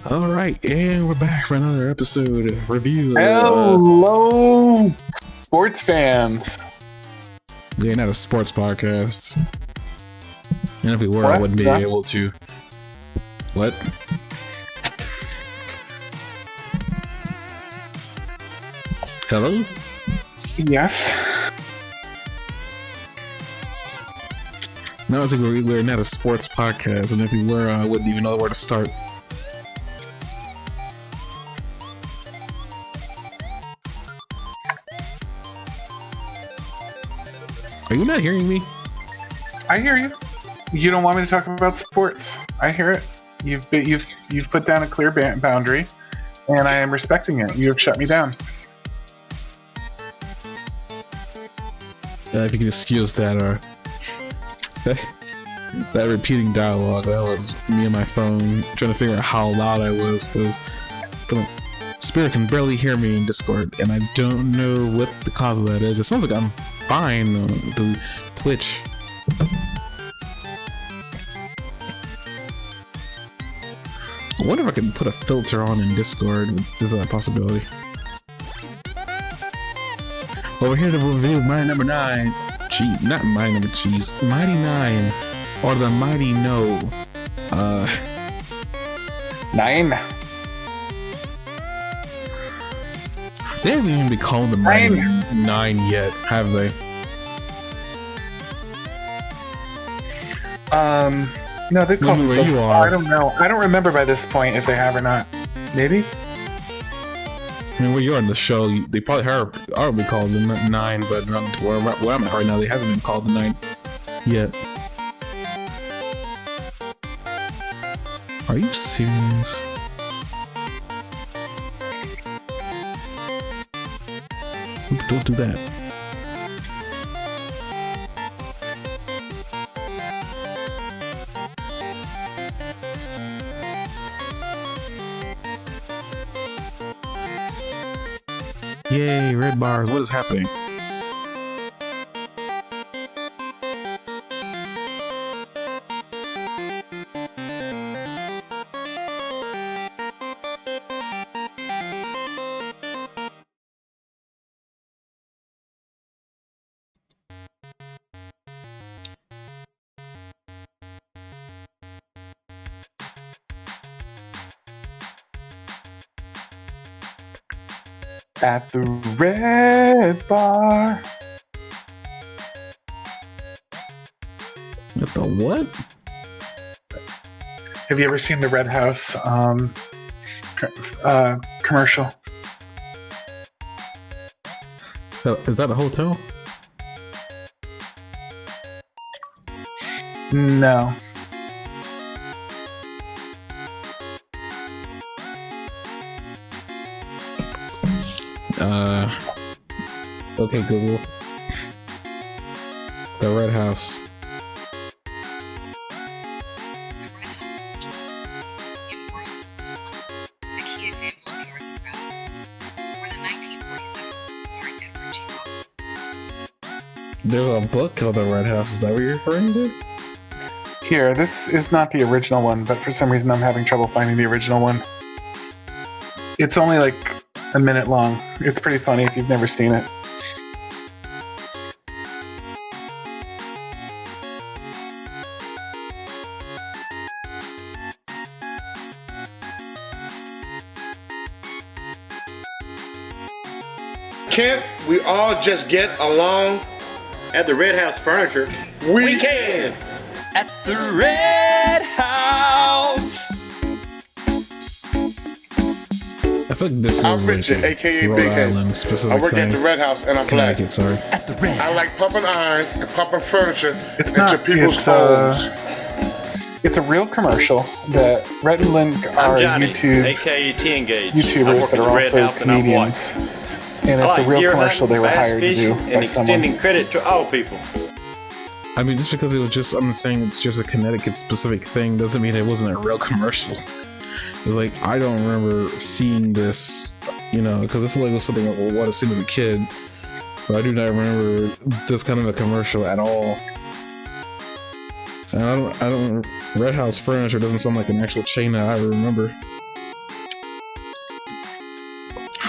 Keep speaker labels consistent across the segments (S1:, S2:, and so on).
S1: All right, and we're back for another episode review.
S2: Hello, sports fans.
S1: Yeah, not a sports podcast. And if we were,
S2: What?
S1: I wouldn't be able to. What? Hello?
S2: Yes.
S1: No, it's like we're not a sports podcast, and if we were, I wouldn't even know where to start. Are you not hearing me?
S2: I hear you. You don't want me to talk about sports. I hear it. You've put down a clear boundary, and I am respecting it. You have shut me down.
S1: If you can excuse that, that repeating dialogue, that was me on my phone trying to figure out how loud I was, because Spirit can barely hear me in Discord, and I don't know what the cause of that is. It sounds like I'm fine through Twitch. I wonder if I can put a filter on in Discord. Is that a possibility? Well, we're here to review Mighty Number 9. Not Mighty Number Cheese. Mighty 9. Or the Mighty No.
S2: Nine.
S1: They haven't even been called the Mighty 9 yet, have they?
S2: No, they've called
S1: Where
S2: themselves.
S1: you are.
S2: I don't know. I don't remember by this point if they have or not. Maybe.
S1: I mean, where you are in the show, they probably are be called the 9, but not where I'm at right now. They haven't been called the 9 yet. Are you serious? Don't do that. Yay, red bars. What is happening?
S2: At the red bar.
S1: What the what?
S2: Have you ever seen the Red House commercial?
S1: Is that a hotel?
S2: No.
S1: Okay, Google. The Red House. There's a book called The Red House. Is that what you're referring to?
S2: Here, this is not the original one, but for some reason I'm having trouble finding the original one. It's only like a minute long. It's pretty funny if you've never seen it.
S3: Can't we all just get along?
S4: At the Red House Furniture,
S3: We can!
S5: At the Red House.
S1: I feel like this is
S3: I'm Richard,
S1: like
S3: aka
S1: Rhode
S3: Big Head.
S1: Island
S3: I
S1: specific
S3: work at
S1: thing.
S3: the Red House and I'm black.
S1: Connecticut, sorry.
S5: At the Red
S3: I
S5: House.
S3: like pumping iron and pumping furniture
S2: It's
S3: into
S2: not.
S3: people's homes.
S2: It's a real commercial that Rhett and Link
S4: I'm
S2: are
S4: Johnny,
S2: YouTube
S4: aka T-Engage. I
S2: YouTubers
S4: work
S2: that
S4: at the
S2: are
S4: Red
S2: also
S4: House and I'm white.
S2: comedians. And
S4: I
S2: it's
S4: like
S2: a real
S4: deer
S2: commercial
S4: hunting,
S2: they were
S4: bass
S2: hired to do
S4: fishing,
S2: by
S4: and
S2: someone.
S4: extending credit to all people.
S1: I mean, just because it was just, I'm saying it's just a Connecticut specific thing doesn't mean it wasn't a real commercial. It's like, I don't remember seeing this, you know, because this like was something I would have seen as a kid, but I do not remember this kind of a commercial at all. And I don't, Red House Furniture doesn't sound like an actual chain that I remember.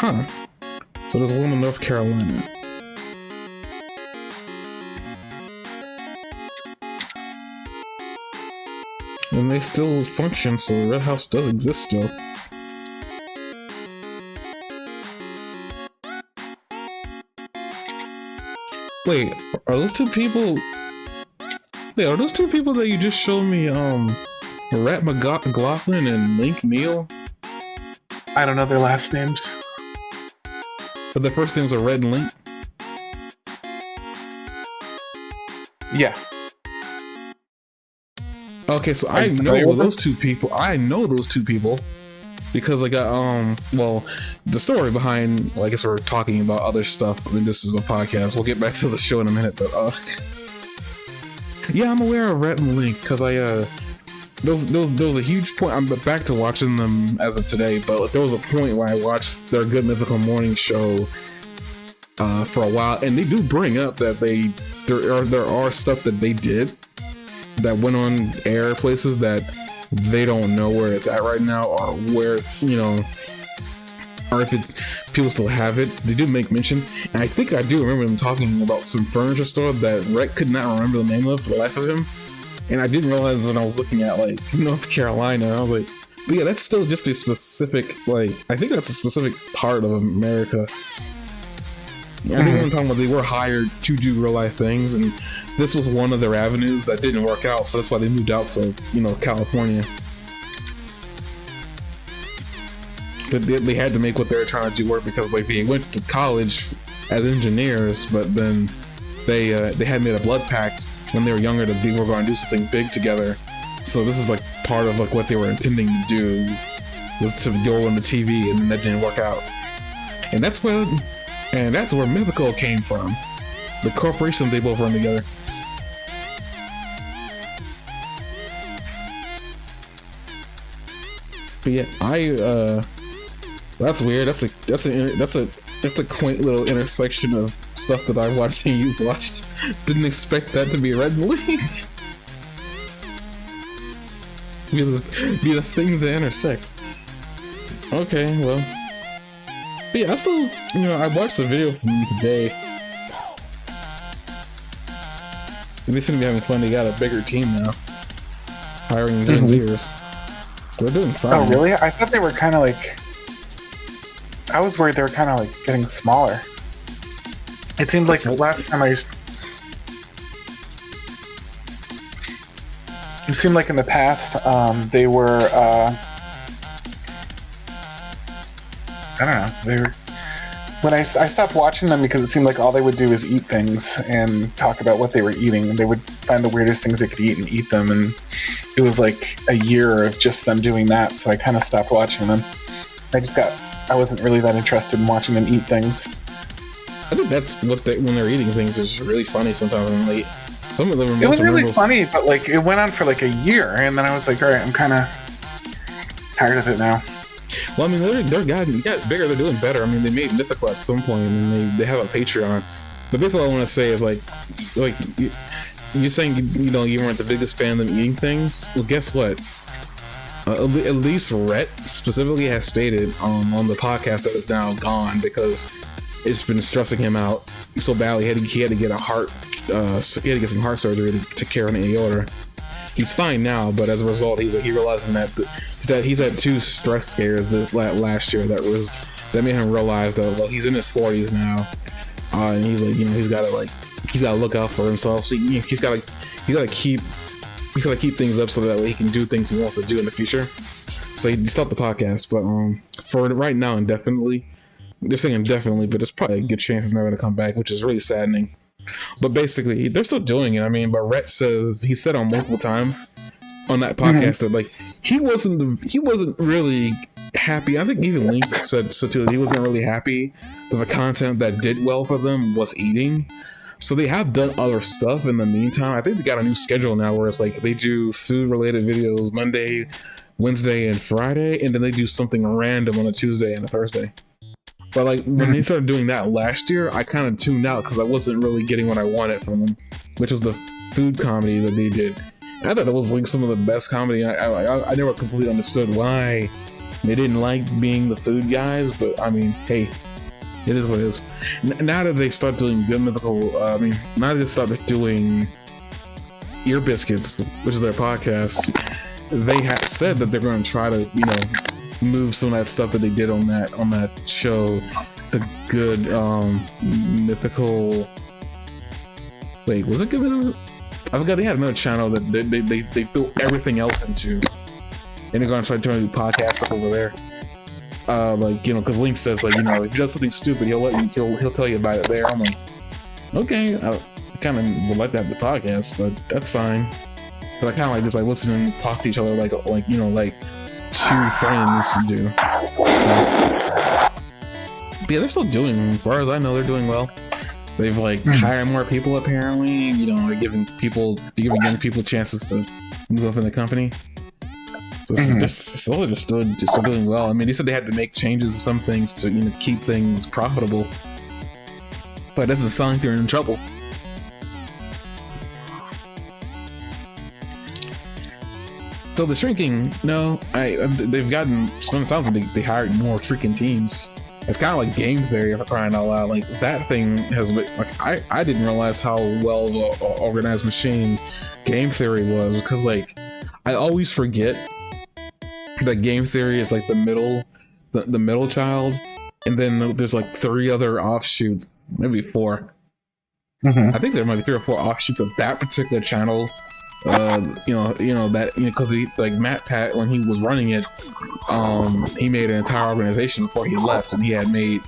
S1: Huh. So there's one in North Carolina. And they still function, so the Red House does exist still. Wait, are those two people... Wait, are those two people that you just showed me, Rat McLaughlin and Link Neal?
S2: I don't know their last names.
S1: But their first names are Red and Link?
S2: Yeah.
S1: Okay, so I know those two people. I know those two people because I got well, the story behind. Well, I guess we're talking about other stuff. I mean, this is a podcast. We'll get back to the show in a minute, but yeah, I'm aware of Rhett and Link because I there was a huge point. I'm back to watching them as of today, but there was a point where I watched their Good Mythical Morning show for a while, and they do bring up that there are stuff that they did that went on air places that they don't know where it's at right now, or where, you know, or if it's people still have it. They do make mention, and I think I do remember them talking about some furniture store that Rhett could not remember the name of for the life of him, and I didn't realize when I was looking at like North Carolina. I was like, but yeah, that's still just a specific, like, I think that's a specific part of America. I think I'm talking about they were hired to do real life things, and this was one of their avenues that didn't work out, so that's why they moved out to, you know, California. But they had to make what they were trying to do work because, like, they went to college as engineers, but then they had made a blood pact when they were younger that they were going to do something big together. So this is like part of like what they were intending to do, was to go on the TV, and that didn't work out. And that's where Mythical came from. The corporation they both run together. But yeah, that's weird. That's a quaint little intersection of stuff that I watched and you watched. Didn't expect that to be Red Link. be the things that intersect. Okay, well. But yeah, I still, you know, I watched the video from them today. They seem to be having fun. They got a bigger team now, hiring Gen Zers. They're doing fine.
S2: Oh, really? I thought they were kind of like... I was worried they were kind of like getting smaller. It seemed like the last time it seemed like in the past, they were... I don't know. They were... When I stopped watching them because it seemed like all they would do is eat things and talk about what they were eating. They would find the weirdest things they could eat and eat them, and it was like a year of just them doing that, so I kind of stopped watching them. I wasn't really that interested in watching them eat things.
S1: I think that's what when they're eating things is really funny sometimes when they... Some of them
S2: it was really funny, but like it went on for like a year, and then I was like, all right, I'm kind of tired of it now.
S1: Well, I mean, they're gotten bigger. They're doing better. I mean, they made Mythical at some point, and they have a Patreon. But basically, all I want to say is like you're saying you know you weren't the biggest fan of them eating things. Well, guess what? At least Rhett specifically has stated on the podcast that it's now gone because it's been stressing him out so badly. He had to get some heart surgery to take care of an aorta. He's fine now, but as a result, he's realizing that he's had 2 stress scares last year that made him realize that, well, he's in his 40s now, and he's like, you know, he's got to look out for himself. So he's got to keep things up so that way he can do things he wants to do in the future. So he stopped the podcast, but for right now, indefinitely, they're saying indefinitely, but there's probably a good chance he's never going to come back, which is really saddening. But basically, they're still doing it. I mean, but Rhett he said on multiple times on that podcast that like he wasn't really happy. I think even Link said so too. He wasn't really happy that the content that did well for them was eating. So they have done other stuff in the meantime. I think they got a new schedule now where it's like they do food related videos Monday, Wednesday, and Friday, and then they do something random on a Tuesday and a Thursday. But like when they started doing that last year, I kind of tuned out because I wasn't really getting what I wanted from them, which was the food comedy that they did. I thought it was like some of the best comedy. I never completely understood why they didn't like being the food guys, but I mean, hey, it is what it is. Now that they start doing good mythical, now that they started doing Ear Biscuits, which is their podcast, they have said that they're going to try to, move some of that stuff that they did on that show to good mythical. Wait, was it good? I forgot they had another channel that they threw everything else into, and they're going to try to do podcast stuff over there. Because Link says if he does something stupid, he'll tell you about it there. I'm like, okay, I kind of would like to have the podcast, but that's fine. But I kind of like just listen and talk to each other like two friends do. So, but yeah, they're still doing. As far as I know, they're doing well. They've hired more people apparently. They're giving young people chances to move up in the company. So they're just doing well. I mean, they said they had to make changes to some things to keep things profitable, but it doesn't sound like they're in trouble. So the shrinking, no, they've gotten. It sounds like they hired more freaking teams. It's kind of like game theory, for crying out loud. That thing has I didn't realize how well of an organized machine game theory was, because I always forget that game theory is the middle child, and then there's 3 other offshoots, maybe 4. I think there might be 3 or 4 offshoots of that particular channel. Because Matt Pat, when he was running it, he made an entire organization before he left, and he had made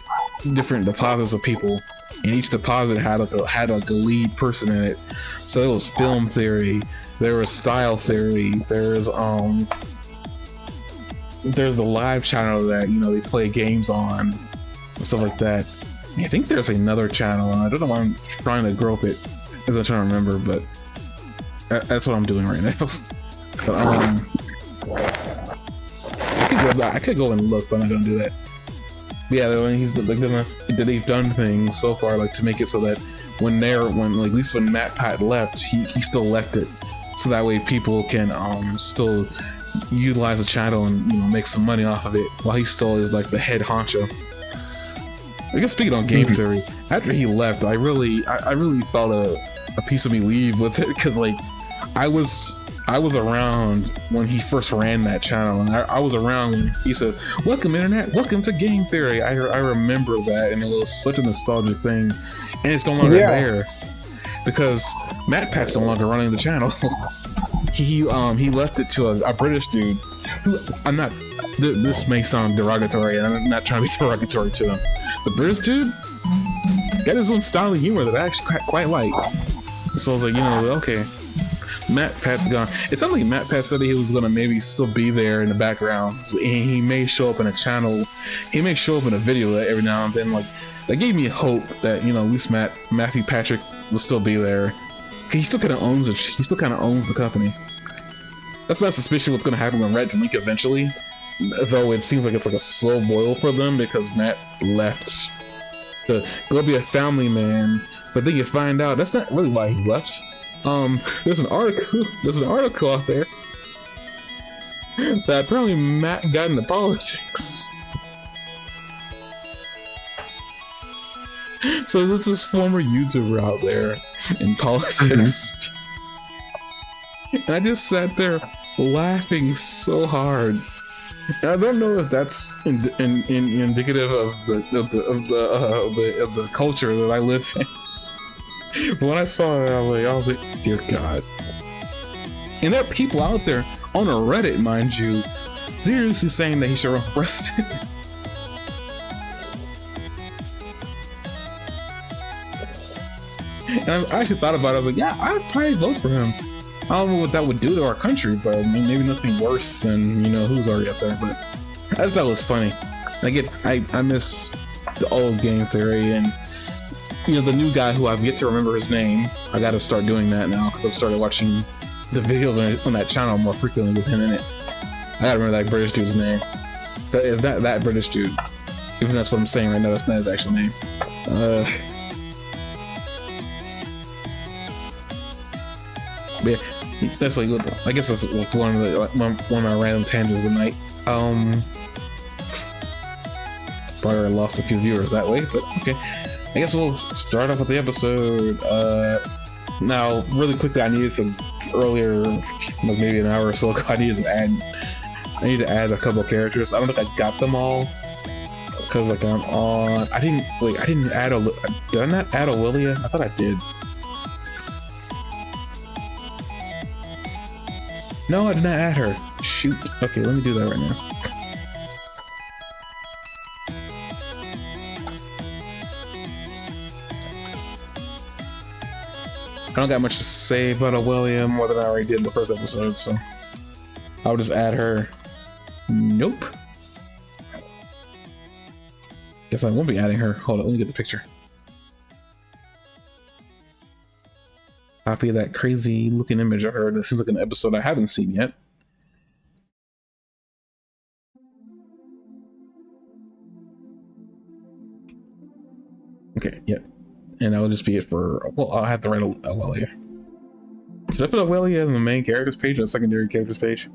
S1: different deposits of people, and each deposit had a lead person in it. So it was film theory, there was style theory, there's the live channel that they play games on and stuff like that. I think there's another channel, and I don't know why I'm trying to grope it as I'm trying to remember, but that's what I'm doing right now. But, I could go and look, but I'm not gonna do that. But yeah, they've done things so far to make it so that at least when Matt Pat left, he still left it, so that way people can still utilize the channel and make some money off of it while he still is the head honcho. I guess speaking on game theory, after he left, I really felt a piece of me leave with it, because I was around when he first ran that channel, and I was around when he said, "Welcome internet, welcome to game theory." I remember that, and it was such a nostalgic thing, and it's no longer there because Matt Pat's no longer running the channel. he left it to a British dude who this may sound derogatory, and I'm not trying to be derogatory to him. The British dude got his own style of humor that I actually quite like. So I was like, okay, Matt Pat's gone. It sounded like Matt Pat said that he was gonna maybe still be there in the background. He may show up in a channel. He may show up in a video every now and then. That gave me hope that at least Matthew Patrick will still be there. He still kind of owns it. He still kind of owns the company. That's my suspicion what's gonna happen with Red and Link eventually. Though it seems like it's a slow boil for them, because Matt left to go be a family man. But then you find out that's not really why he left. There's an article out there that apparently Matt got into politics. So this is former YouTuber out there in politics. And I just sat there laughing so hard. And I don't know if that's indicative of the culture that I live in. But when I saw it, I was like, dear God. And there are people out there on a Reddit, mind you, seriously saying that he should run for president. And I actually thought about it. I was like, yeah, I'd probably vote for him. I don't know what that would do to our country, but I mean, maybe nothing worse than who's already up there. But I thought it was funny. I miss the old game theory, and the new guy who I've yet to remember his name. I got to start doing that now, because I've started watching the videos on that channel more frequently with him in it. I gotta remember that British dude's name. That is that British dude. Even that's what I'm saying right now. That's not his actual name. Yeah, that's I guess that's one of my random tangents of the night. Probably lost a few viewers that way, but okay. I guess we'll start off with the episode. Now, really quickly, I needed some earlier, like maybe an hour or so ago, I need to add a couple of characters. I don't think I got them all. Because like I'm on, I didn't add did I not add Aurelia? I thought I did. No, I did not add her. Shoot. Okay, let me do that right now. I don't got much to say about Aurelia more than I already did in the first episode, so I'll just add her. Nope. Guess I won't be adding her. Hold on, let me get the picture. Copy of that crazy looking image of her. This seems like an episode I haven't seen yet. Okay, yep. And that'll just be it for, well, I'll have to write Aurelia. Should I put Aurelia in the main characters page or the secondary characters page?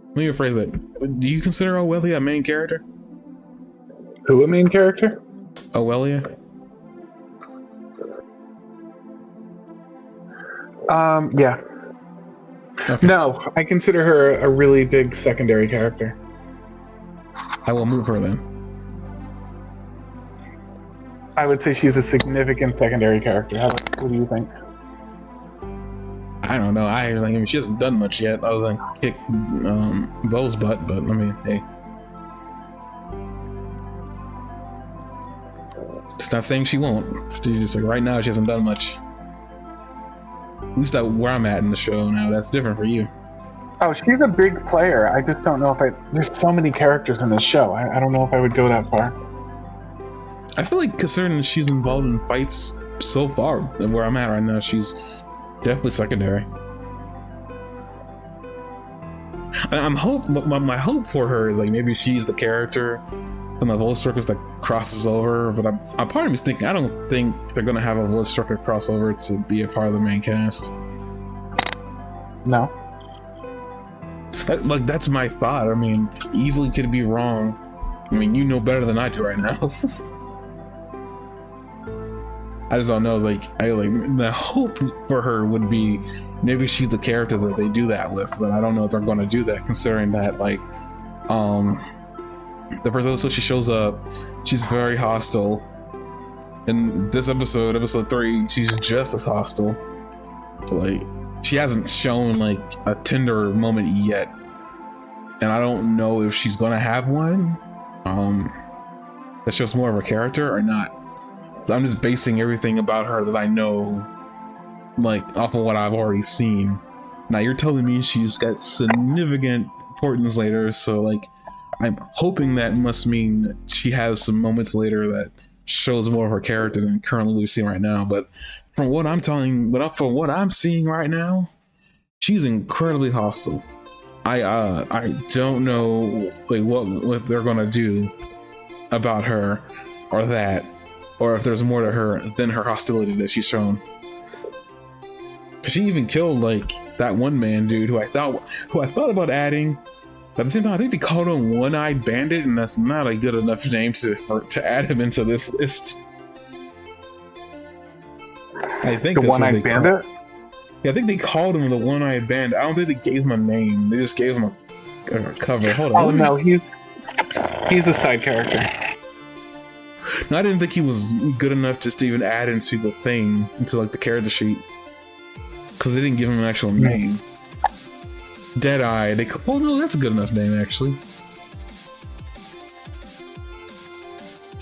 S1: Let me rephrase that. Do you consider Aurelia a main character?
S2: Who a main character?
S1: Aurelia?
S2: Yeah.
S1: Okay.
S2: No, I consider her a really big secondary character.
S1: I will move her then.
S2: I would say she's a significant secondary character. What do you think?
S1: I don't know. I mean, she hasn't done much yet other than kick Bo's butt, but I mean, hey. It's not saying she won't. She's just like right now she hasn't done much. At least where I'm at in the show now. That's different for you.
S2: Oh, she's a big player. I just don't know if there's so many characters in this show. I don't know if I would go that far.
S1: I feel like considering she's involved in fights so far and where I'm at right now, she's definitely secondary. I'm my hope for her is like maybe she's the character from the voice circus that crosses over, but I'm part of me's thinking I don't think they're gonna have a voice circus crossover to be a part of the main cast.
S2: No.
S1: That's my thought. I mean, easily could be wrong. I mean, you know better than I do right now. I just don't know. The hope for her would be maybe she's the character that they do that with, but I don't know if they're going to do that, considering that the first episode she shows up, she's very hostile. In this episode 3, she's just as hostile. Like she hasn't shown like a tender moment yet, and I don't know if she's going to have one. That shows more of her character or not. So I'm just basing everything about her that I know, like, off of what I've already seen. Now you're telling me she's got significant importance later, so like, I'm hoping that must mean that she has some moments later that shows more of her character than currently we've seen right now. But from what I'm seeing right now, she's incredibly hostile. I don't know like what they're gonna do about her or that. Or if there's more to her than her hostility that she's shown. She even killed like that one man dude who I thought about adding. But at the same time, I think they called him One-Eyed Bandit, and that's not a good enough name to add him into this list. I think
S2: the One-Eyed Bandit?
S1: Yeah, I think they called him the One-Eyed Bandit. I don't think they gave him a name. They just gave him a cover. Hold on.
S2: Oh no, he's a side character.
S1: No, I didn't think he was good enough just to even add into the thing, into like the character sheet, because they didn't give him an actual name. Deadeye. Oh no, that's a good enough name actually.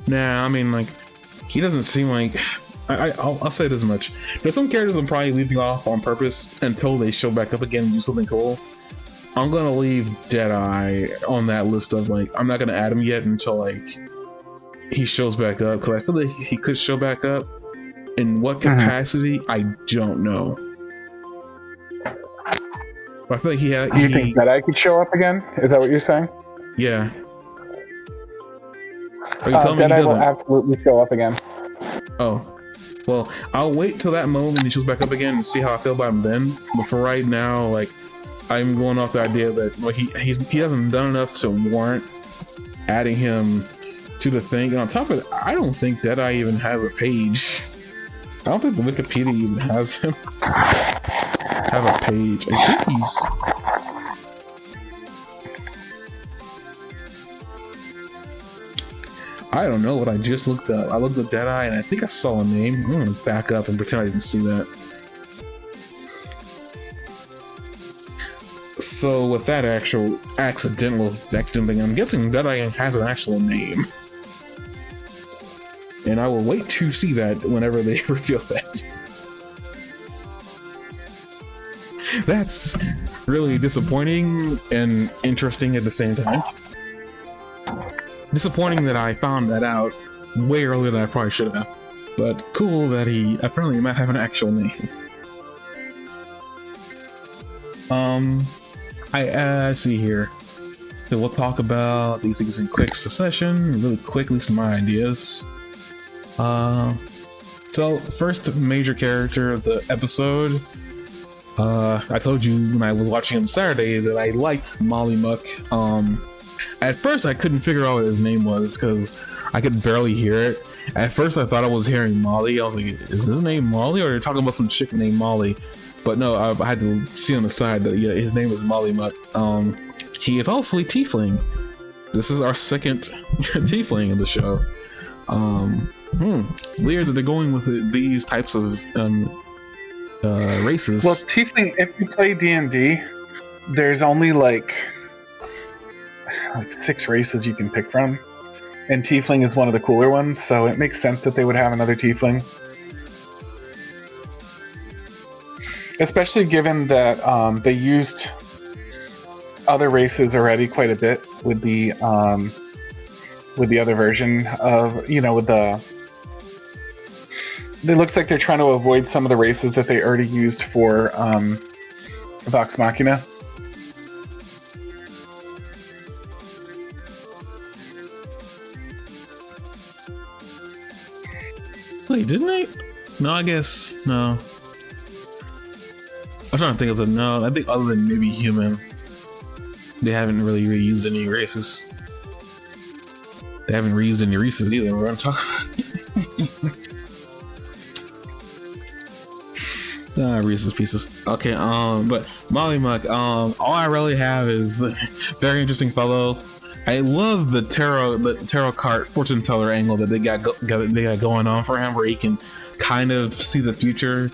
S1: Nah, I mean like he doesn't seem like. I'll say this much. There's some characters I'm probably leaving off on purpose until they show back up again and do something cool. I'm gonna leave Deadeye on that list of like I'm not gonna add him yet until like he shows back up, because I feel like he could show back up. In what capacity, I don't know. But I feel like he had.
S2: Do you think that I could show up again? Is that what you're saying?
S1: Yeah. Are you telling me he
S2: Deadeye
S1: doesn't?
S2: will absolutely show up again.
S1: Oh. Well, I'll wait till that moment when he shows back up again and see how I feel about him then. But for right now, like, I'm going off the idea that like he hasn't done enough to warrant adding him to the thing. And on top of it, I don't think Deadeye even has a page. I don't think the Wikipedia even has him have a page. I think he's. I don't know what I just looked up. I looked up Deadeye and I think I saw a name. I'm gonna back up and pretend I didn't see that. So with that actual accidental thing, I'm guessing Deadeye has an actual name. And I will wait to see that whenever they reveal that. That's really disappointing and interesting at the same time. Disappointing that I found that out way earlier than I probably should have. But cool that he apparently might have an actual name. I see here. So we'll talk about these things in quick succession, really quickly, some ideas. So first major character of the episode. I told you when I was watching on Saturday that I liked Molly Muck. At first I couldn't figure out what his name was because I could barely hear it. At first I thought I was hearing Molly. I was like, is his name Molly or are you talking about some chick named Molly? But no, I had to see on the side that yeah, his name is Molly Muck. He is also a tiefling. This is our second tiefling in the show. Weird that they're going with these types of races.
S2: Well, tiefling, if you play D&D, there's only like 6 races you can pick from, and tiefling is one of the cooler ones, so it makes sense that they would have another tiefling. Especially given that they used other races already quite a bit with the other version of, you know, with the. It looks like they're trying to avoid some of the races that they already used for Vox Machina.
S1: Wait, didn't they? No, I guess no. I'm trying to think of no. I think other than maybe human, they haven't really reused any races. They haven't reused any races either. We're gonna talk about Reese's Pieces. Okay, but Molly Muck, all I really have is very interesting fellow. I love the tarot card fortune teller angle that they got going on for him, where he can kind of see the future,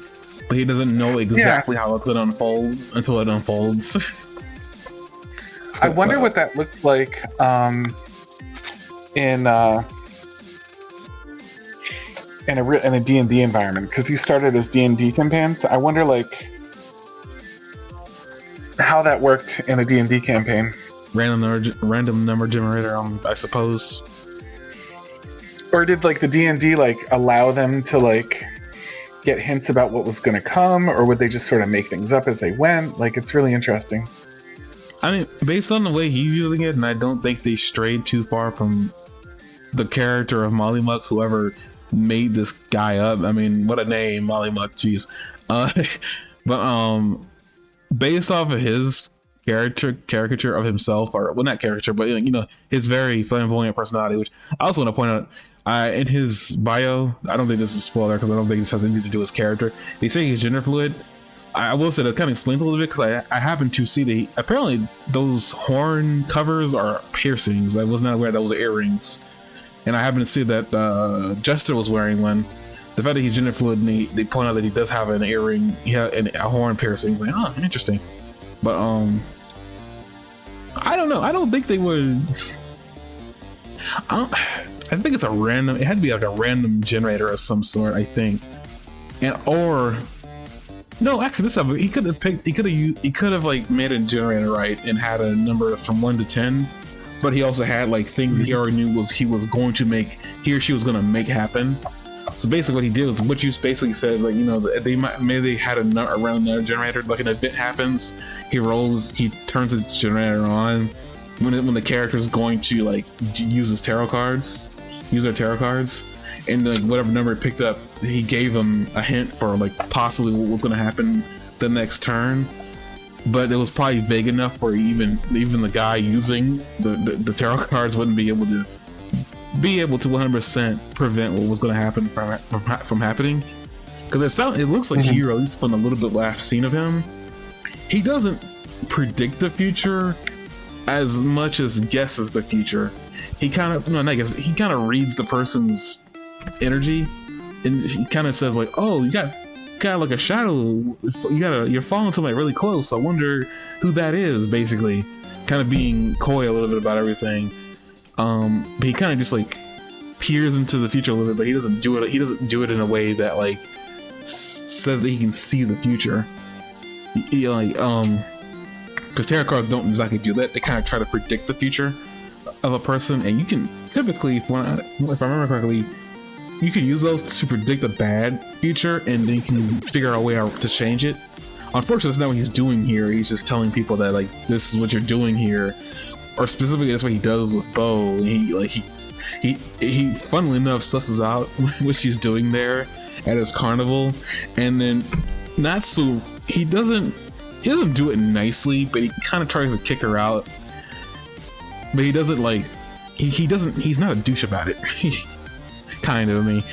S1: but he doesn't know exactly how it's going to unfold until it unfolds. So,
S2: I wonder what that looks like in a D&D environment, because he started as D&D campaigns. I wonder like how that worked in a D&D campaign.
S1: Random number generator, I suppose.
S2: Or did like the D&D like allow them to like get hints about what was going to come, or would they just sort of make things up as they went? Like, it's really interesting.
S1: I mean, based on the way he's using it, and I don't think they strayed too far from the character of Molly Muck, whoever made this guy up. I mean, what a name, Molly Muck, jeez. But based off of his caricature of himself, or well, not caricature, but you know, his very flamboyant personality, which I also want to point out, in his bio, I don't think this is a spoiler because I don't think this has anything to do with his character. They say he's gender fluid. I will say that kind of explains a little bit, because I happen to see that apparently those horn covers are piercings. I was not aware that was earrings, and I happen to see that Jester was wearing one. The fact that he's gender fluid, and they point out that he does have an earring, a horn piercing. It's like, oh, interesting. But I don't know. I don't think they would. I think it's a random. It had to be like a random generator of some sort, I think, or no. Actually, this time he could have picked. He could have like made a generator, right, and had a number from 1 to 10. But he also had like things he already knew he was going to make. He or she was going to make happen. So basically, what he did was what you basically said, like, you know, maybe they had a random generator. Like an event happens, he turns the generator on when the character is going to like use their tarot cards, and like whatever number it picked up, he gave them a hint for like possibly what was going to happen the next turn. but it was probably vague enough where even the guy using the tarot cards wouldn't be able to 100% prevent what was going to happen from happening. Because it looks like Hero, at least from a little bit I've seen of him, he doesn't predict the future as much as guesses the future. He kind of, no, not guess, he kind of reads the person's energy, and he kind of says like, "Oh, you got like a shadow. You're following somebody really close. I wonder who that is." Basically, kind of being coy a little bit about everything. But he kind of just like peers into the future a little bit, but he doesn't do it. He doesn't do it in a way that like says that he can see the future. Because tarot cards don't exactly do that. They kind of try to predict the future of a person, and you can typically, if I remember correctly, you can use those to predict a bad future, and then you can figure out a way out to change it. Unfortunately, that's not what he's doing here. He's just telling people that like this is what you're doing here, or specifically that's what he does with Bo. He funnily enough susses out what she's doing there at his carnival, and then he doesn't do it nicely, but he kind of tries to kick her out. But he doesn't like he's not a douche about it. Kind of. I mean,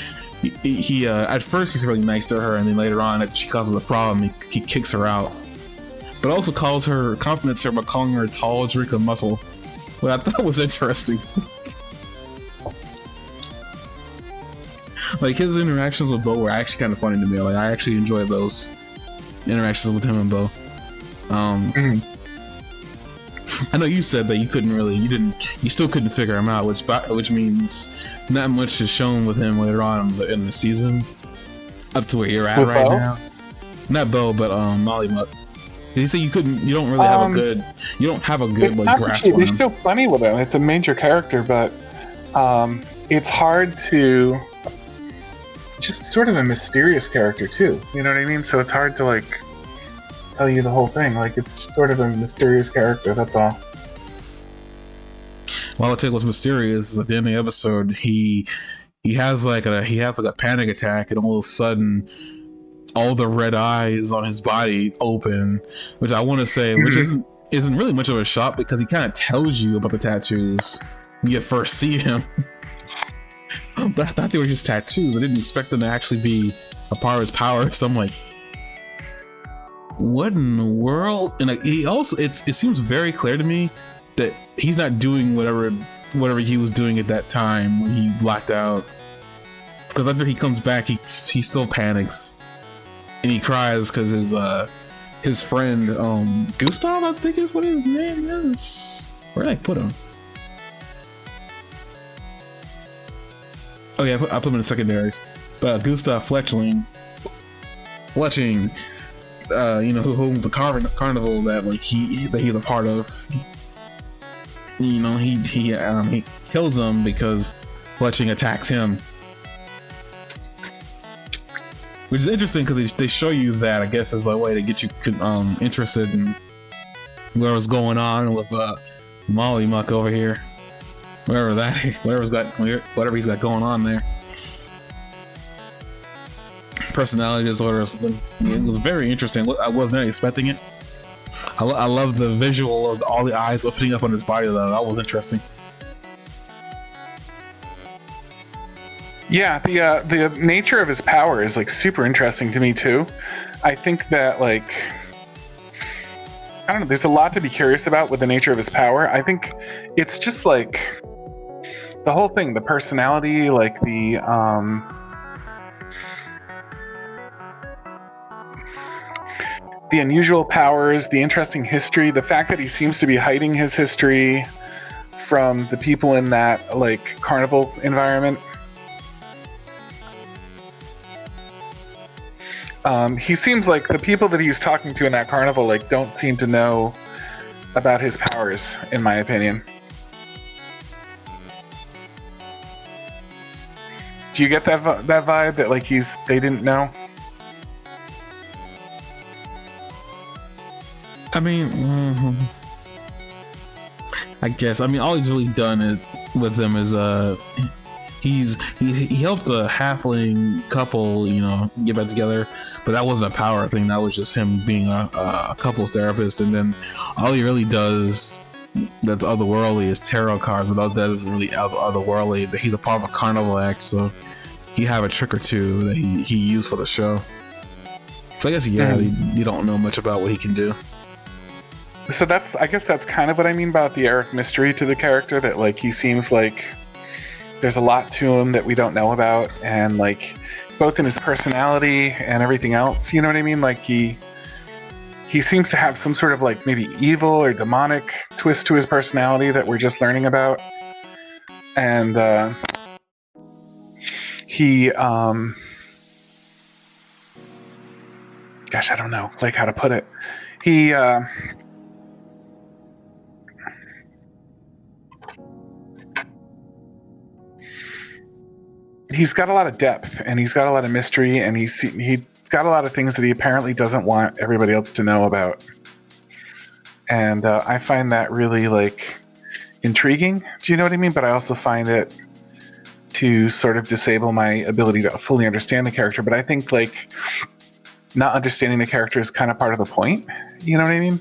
S1: he at first he's really nice to her, and then later on, if she causes a problem, he kicks her out. But also compliments her by calling her a tall drink of muscle, what I thought was interesting. Like his interactions with Bo were actually kind of funny to me. Like I actually enjoyed those interactions with him and Bo. I know you said that you still couldn't figure him out, which means not much is shown with him later on in the season, up to where you're at right now. Not Bo, but Molly Muck. Did you say you don't really have a good like grasp on him?
S2: They're still funny with him. It's a major character, but it's hard to. Just sort of a mysterious character too. You know what I mean? So it's hard to like tell you the whole thing. Like it's sort of a mysterious character. That's all.
S1: Well, I'll tell you what's mysterious is at the end of the episode, he has like a panic attack, and all of a sudden, all the red eyes on his body open, which I want to say, which isn't really much of a shock because he kind of tells you about the tattoos when you first see him. But I thought they were just tattoos. I didn't expect them to actually be a part of his power. So I'm like, what in the world? And like, it seems very clear to me that he's not doing whatever he was doing at that time when he blacked out. Because after he comes back, he still panics and he cries because his friend Gustav, I think is what his name is. Where did I put him? Oh yeah, I put him in the secondaries. But Gustav Fletching, who owns the carnival that like he's a part of. He kills him because Fletching attacks him, which is interesting because they show you that, I guess, as a way to get you interested in whatever's going on with Molly Muck over here. Whatever he's got going on there. Personality disorder or something. It was very interesting. I wasn't expecting it. I love the visual of all the eyes opening up on his body though. That was interesting.
S2: Yeah, the nature of his power is like super interesting to me too. I think that like I don't know, there's a lot to be curious about with the nature of his power. I think it's just like the whole thing, the personality, like the unusual powers, the interesting history, the fact that he seems to be hiding his history from the people in that like carnival environment. He seems like the people that he's talking to in that carnival like don't seem to know about his powers, in my opinion. Do you get that vibe that like they didn't know?
S1: I mean, I guess. I mean, all he's really done with them is he helped a halfling couple, you know, get back together, but that wasn't a power thing. That was just him being a couples therapist. And then all he really does that's otherworldly is tarot cards, but that isn't really otherworldly. He's a part of a carnival act, so he have a trick or two that he used for the show. So I guess you don't know much about what he can do.
S2: So I guess that's kind of what I mean about the Eric mystery to the character, that like he seems like there's a lot to him that we don't know about, and like both in his personality and everything else, you know what I mean? Like he seems to have some sort of like maybe evil or demonic twist to his personality that we're just learning about. And gosh, I don't know like how to put it. He's got a lot of depth, and he's got a lot of mystery, and he's got a lot of things that he apparently doesn't want everybody else to know about. And I find that really like intriguing. Do you know what I mean? But I also find it to sort of disable my ability to fully understand the character. But I think like not understanding the character is kind of part of the point. You know what I mean?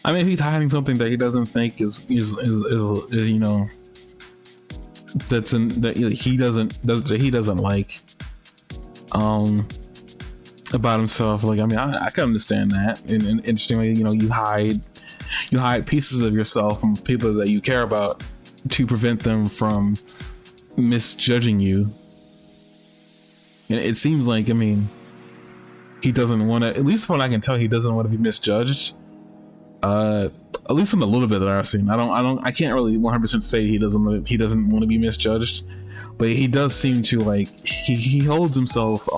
S1: I mean, if he's hiding something that he doesn't think is you know, that he doesn't like about himself. Like, I mean, I can understand that. And interestingly, you know, you hide pieces of yourself from people that you care about to prevent them from misjudging you. And it seems like, I mean, he doesn't want to. At least from what I can tell, he doesn't want to be misjudged. At least from a little bit that I've seen, I can't really 100% say he doesn't want to be misjudged, but he does seem to like he holds himself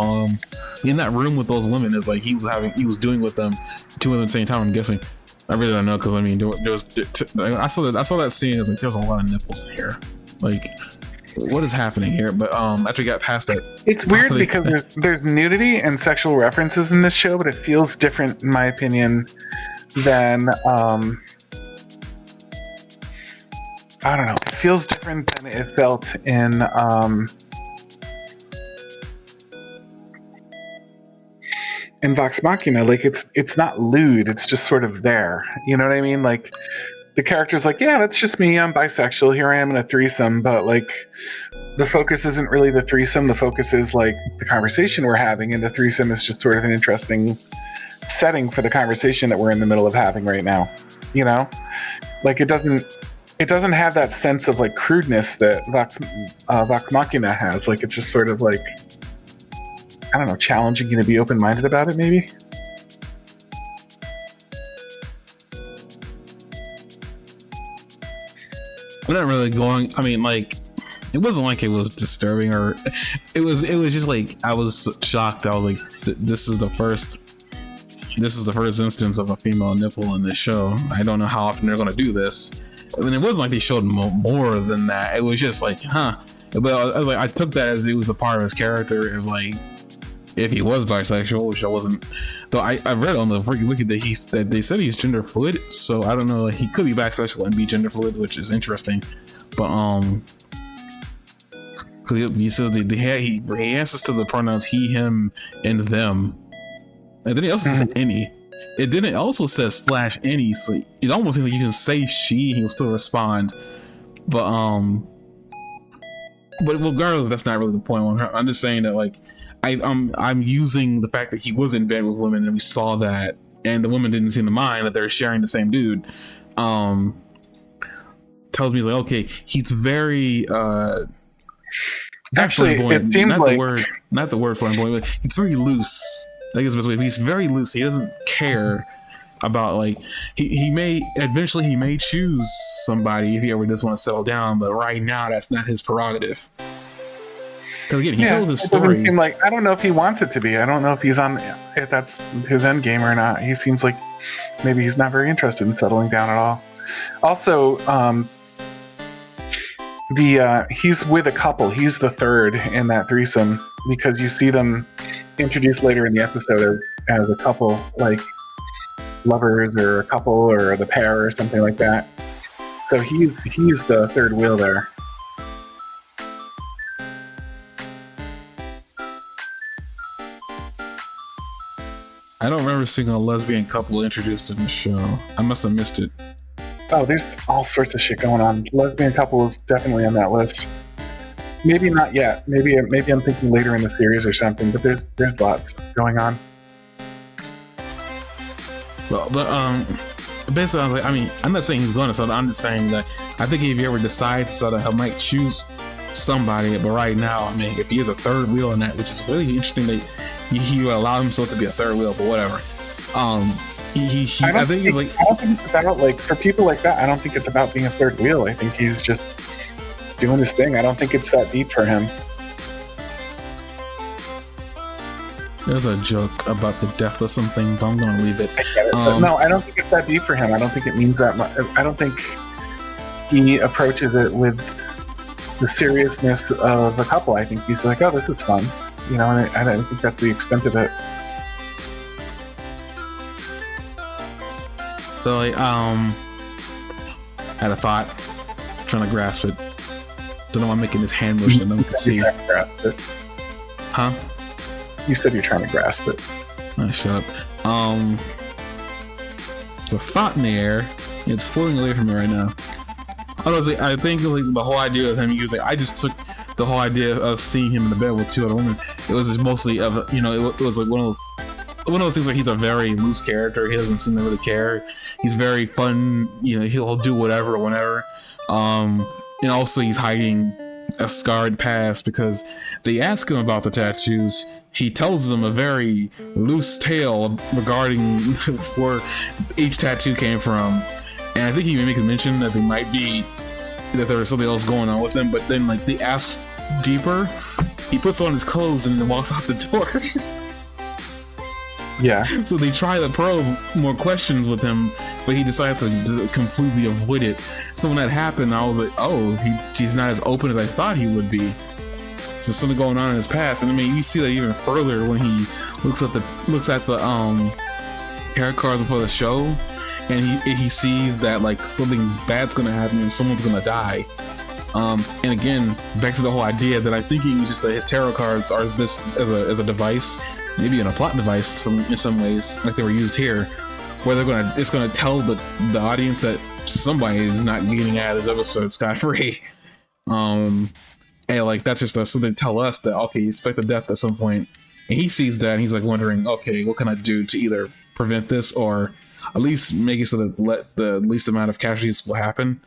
S1: in that room with those women is like he was doing with them two at the same time. I'm guessing. I really don't know, because I mean I saw that scene. It's like there's a lot of nipples in here. Like, what is happening here? But after we got past that,
S2: it's weird because there's nudity and sexual references in this show, but it feels different in my opinion than I don't know. It feels different than it felt in Vox Machina. Like it's not lewd. It's just sort of there. You know what I mean? Like the character's like, yeah, that's just me. I'm bisexual. Here I am in a threesome. But like the focus isn't really the threesome. The focus is like the conversation we're having, and the threesome is just sort of an interesting setting for the conversation that we're in the middle of having right now. You know, like it doesn't have that sense of like crudeness that Vox Machina has. Like it's just sort of like, I don't know, challenging you to be open-minded about it, maybe.
S1: I'm not really going. I mean, like, it wasn't like it was disturbing, or it was just like I was shocked. I was like, this is the first instance of a female nipple in this show. I don't know how often they're going to do this. I mean, it wasn't like they showed more than that. It was just like, huh. But I took that as it was a part of his character. Of like, if he was bisexual, which I wasn't. Though I read on the freaking wiki that they said he's gender fluid. So I don't know. He could be bisexual and be gender fluid, which is interesting. But because he says he answers to the pronouns he, him, and them, and then he also says any. It didn't also says /any, so it almost seems like you can say she and he'll still respond. But regardless, that's not really the point. I'm just saying that like I'm using the fact that he was in bed with women and we saw that, and the woman didn't seem to mind that they're sharing the same dude. Tells me like, okay, he's very
S2: actually
S1: flamboyant.
S2: It seems
S1: not the word flamboyant, but he's very loose. I guess he's very loose. He doesn't care about like he may choose somebody if he ever does want to settle down, but right now that's not his prerogative. Because again, he told his story.
S2: Seem like, I don't know if he wants it to be. I don't know if that's his end game or not. He seems like maybe he's not very interested in settling down at all. Also, he's with a couple. He's the third in that threesome because you see them introduced later in the episode as a couple, like lovers or a couple or the pair or something like that. So he's the third wheel there.
S1: I don't remember seeing a lesbian couple introduced in the show. I must have missed it.
S2: Oh, there's all sorts of shit going on. Lesbian couple is definitely on that list. Maybe not yet. Maybe I'm thinking later in the series or something. But there's lots going on.
S1: Well, but basically, I was like, I mean, I'm not saying he's going to. So I'm just saying that I think if he ever decides, so that he might choose somebody. But right now, I mean, if he is a third wheel in that, which is really interesting that he would allow himself to be a third wheel, but whatever. I think it's
S2: about, like, for people like that, I don't think it's about being a third wheel. I think he's just doing his thing. I don't think it's that deep for him.
S1: There's a joke about the death of something, but I'm gonna leave it.
S2: I get it, but no, I don't think it's that deep for him. I don't think it means that much. I don't think he approaches it with the seriousness of a couple. I think he's like, oh, this is fun. You know, and I don't think that's the extent of it.
S1: So, like, I had a thought, trying to grasp it. Don't know why I'm making this hand motion that no one can see. Huh?
S2: You said you're trying to grasp it.
S1: Oh, shut up. There's a thought in the air. It's floating away from me right now. I think like the whole idea of him using, I just took the whole idea of seeing him in the bed with two other women. It was just mostly of, you know, it was like one of those things where he's a very loose character. He doesn't seem to really care. He's very fun. You know, he'll do whatever, whenever. And also he's hiding a scarred past because they ask him about the tattoos. He tells them a very loose tale regarding where each tattoo came from. And I think he even makes mention that there was something else going on with them, but then like they ask deeper, he puts on his clothes and then walks out the door.
S2: Yeah.
S1: So they try to probe more questions with him, but he decides to completely avoid it. So when that happened, I was like, oh, he's not as open as I thought he would be. So something going on in his past, and I mean, you see that even further when he looks at the tarot cards before the show, and he sees that like something bad's gonna happen and someone's gonna die. And again, back to the whole idea that I think he was just that his tarot cards are this as a device, maybe in a plot device in some ways, like they were used here, where it's gonna tell the audience that somebody is not getting out of this episode scot-free. And like that's just something to tell us that okay, you expect the death at some point, and he sees that and he's like wondering, okay, what can I do to either prevent this or at least make it so that the least amount of casualties will happen.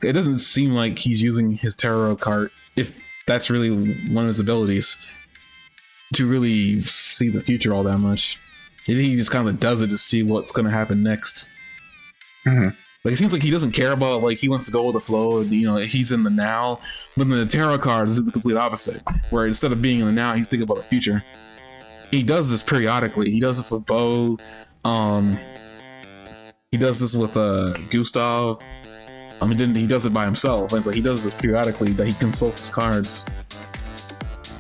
S1: It doesn't seem like he's using his tarot card, if that's really one of his abilities, to really see the future all that much. He just kind of does it to see what's going to happen next.
S2: Mm-hmm.
S1: Like, it seems like he doesn't care about, like, he wants to go with the flow, and, you know, he's in the now. But then the tarot card is the complete opposite, where instead of being in the now, he's thinking about the future. He does this periodically. He does this with Bo. He does this with Gustav. I mean, he does it by himself. It's like he does this periodically, that he consults his cards.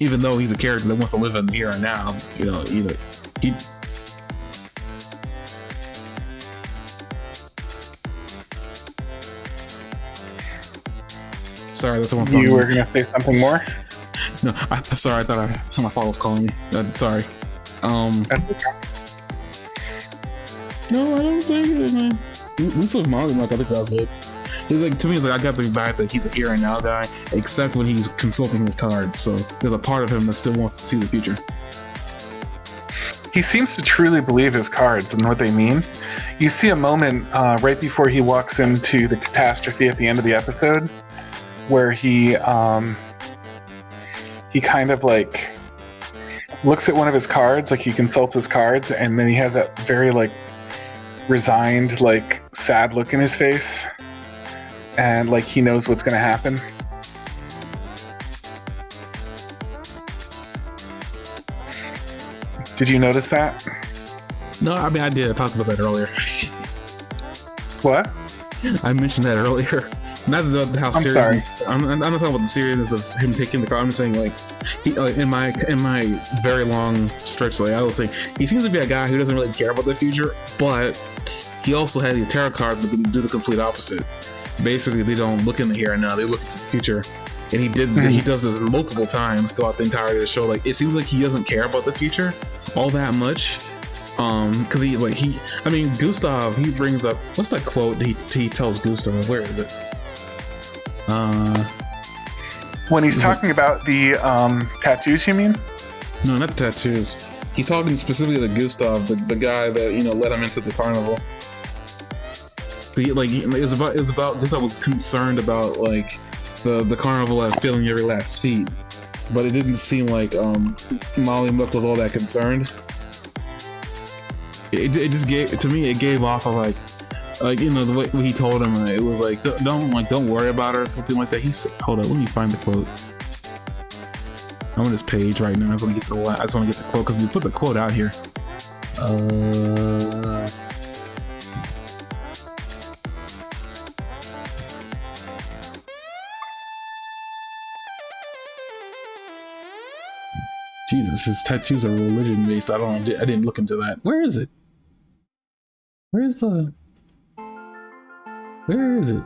S1: Even though he's a character that wants to live in the here and now, you know, he... Sorry, that's the one.
S2: You were gonna say something more?
S1: No, sorry. I thought my father was calling me. Sorry. No, I don't think it, man. This was more than like I think that was it. Like, to me, like, I got the vibe that he's a here and now guy, except when he's consulting his cards. So there's a part of him that still wants to see the future.
S2: He seems to truly believe his cards and what they mean. You see a moment right before he walks into the catastrophe at the end of the episode, where he kind of like looks at one of his cards, like he consults his cards, and then he has that very like resigned, like sad look in his face, and like he knows what's going to happen. Did you notice that?
S1: No, I mean, I did. I talked about that earlier.
S2: What?
S1: I mentioned that earlier. Not about how serious. I'm not talking about the seriousness of him taking the car. I'm just saying, like, in my very long stretch, like I was saying, he seems to be a guy who doesn't really care about the future, but he also has these tarot cards that can do the complete opposite. basically they don't look in the here and now, they look into the future. And he does this multiple times throughout the entirety of the show. Like, it seems like he doesn't care about the future all that much. Because Gustav, he brings up, what's that quote he tells Gustav? Where is it?
S2: When he's talking about the tattoos, you mean?
S1: No, not the tattoos. He's talking specifically to Gustav, the guy that, you know, let him into the carnival. It was about Gustav was concerned about, like, the carnival filling every last seat, but it didn't seem like Molly Mook was all that concerned. It just gave off of like you know, the way he told him, it was like don't worry about her or something like that. He said, hold on, let me find the quote. I'm on this page right now. I just want to get the quote because we put the quote out here. Jesus, his tattoos are religion based. I didn't look into that. Where is it? Where is it?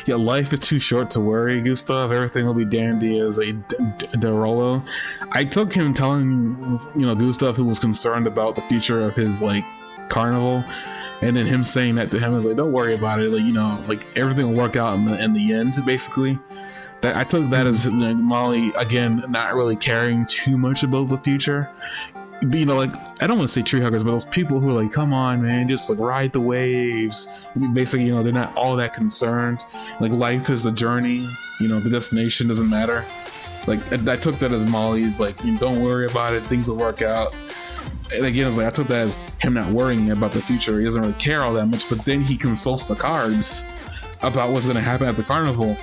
S1: Yeah, life is too short to worry, Gustav. Everything will be dandy as a Derolo. I took him telling, you know, Gustav, who was concerned about the future of his, like, carnival, and then him saying that to him is like, don't worry about it. Like, you know, like, everything will work out in the end, basically. That I took that as, you know, Molly, again, not really caring too much about the future. But, you know, like, I don't want to say tree huggers, but those people who are like, come on, man, just like ride the waves. Basically, you know, they're not all that concerned. Like, life is a journey. You know, the destination doesn't matter. Like, I took that as Molly's, like, you know, don't worry about it. Things will work out. And again, it's like, I took that as him not worrying about the future. He doesn't really care all that much. But then he consults the cards about what's going to happen at the carnival.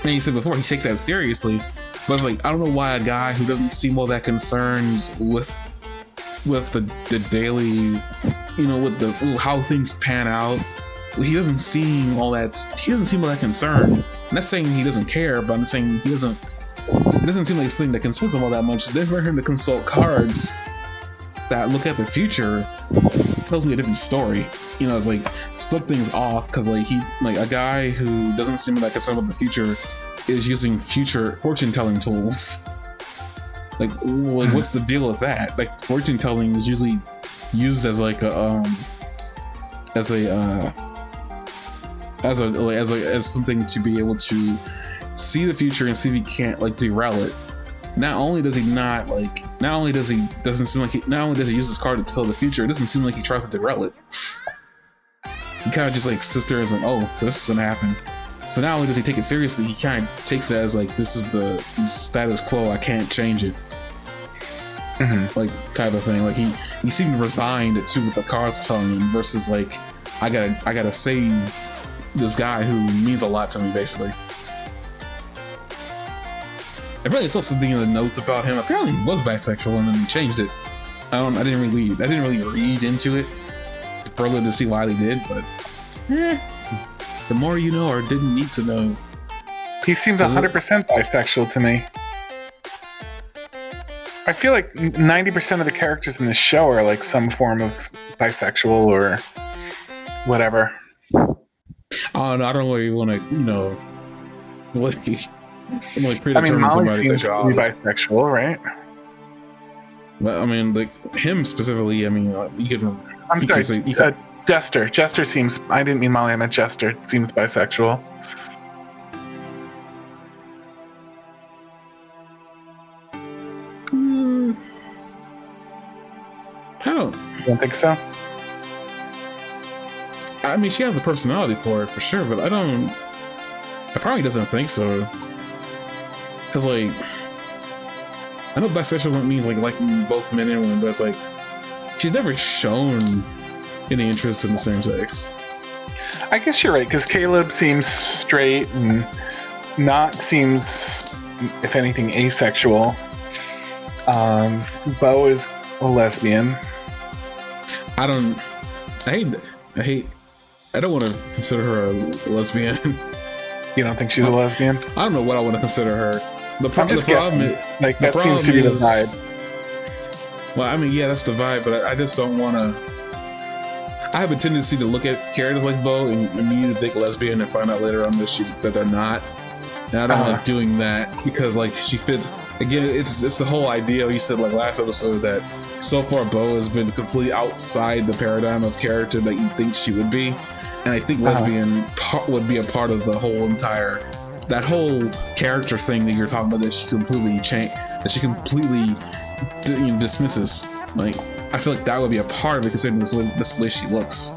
S1: And he said before, he takes that seriously. But it's like, I don't know why a guy who doesn't seem all that concerned with the daily, you know, with the how things pan out, he doesn't seem all that concerned. I'm not saying he doesn't care, but I'm saying it doesn't seem like it's something that concerns him all that much. Then for him to consult cards that look at the future, it tells me a different story. You know, it's like something's off because like a guy who doesn't seem that concerned about the future is using future fortune telling tools. Like what's the deal with that? Like, fortune telling is usually used as like as something to be able to see the future and see if he can't like derail it. Not only does he use this card to tell the future, it doesn't seem like he tries to derail it. He kind of just like sits there and is like, oh, so this is gonna happen. So not only does he take it seriously, he kind of takes it as like, this is the status quo, I can't change it. Mm-hmm. Like, type of thing. Like he seemed resigned to what the cards are telling him versus like, I gotta save this guy who means a lot to me, basically. Apparently, it's also something in the notes about him. Apparently, he was bisexual, and then he changed it. I didn't really read into it further to see why they did, but the more you know, or didn't need to know.
S2: He seems 100% bisexual to me. I feel like 90% of the characters in the show are like some form of bisexual or whatever.
S1: Oh no, I don't really want to, you know, like predetermine somebody's sexuality.
S2: Bisexual, right?
S1: But I mean, like him specifically. I mean, you could.
S2: I'm sorry. Jester. Jester seems. I didn't mean Molly. I meant Jester. Seems bisexual.
S1: I don't.
S2: You don't think so?
S1: I mean, she has the personality for it for sure, but I don't. I probably doesn't think so. Cause like, I know bisexual means like liking both men and women, but it's like she's never shown any interest in the same sex.
S2: I guess you're right, because Caleb seems straight and Not seems, if anything, asexual. Bo is a lesbian.
S1: I don't want to consider her a lesbian.
S2: You don't think she's a lesbian?
S1: I don't know what I want to consider her. The problem is,
S2: like, that seems to be the vibe.
S1: Well, I mean, yeah, that's the vibe, but I just don't want to. I have a tendency to look at characters like Bo and immediately think lesbian and find out later on that they're not. And I don't like doing that because like she fits. Again, it's the whole idea you said like last episode that so far Bo has been completely outside the paradigm of character that you think she would be, and I think lesbian would be a part of the whole that whole character thing that you're talking about that she completely dismisses. Like I feel like that would be a part of it considering this is the way she looks.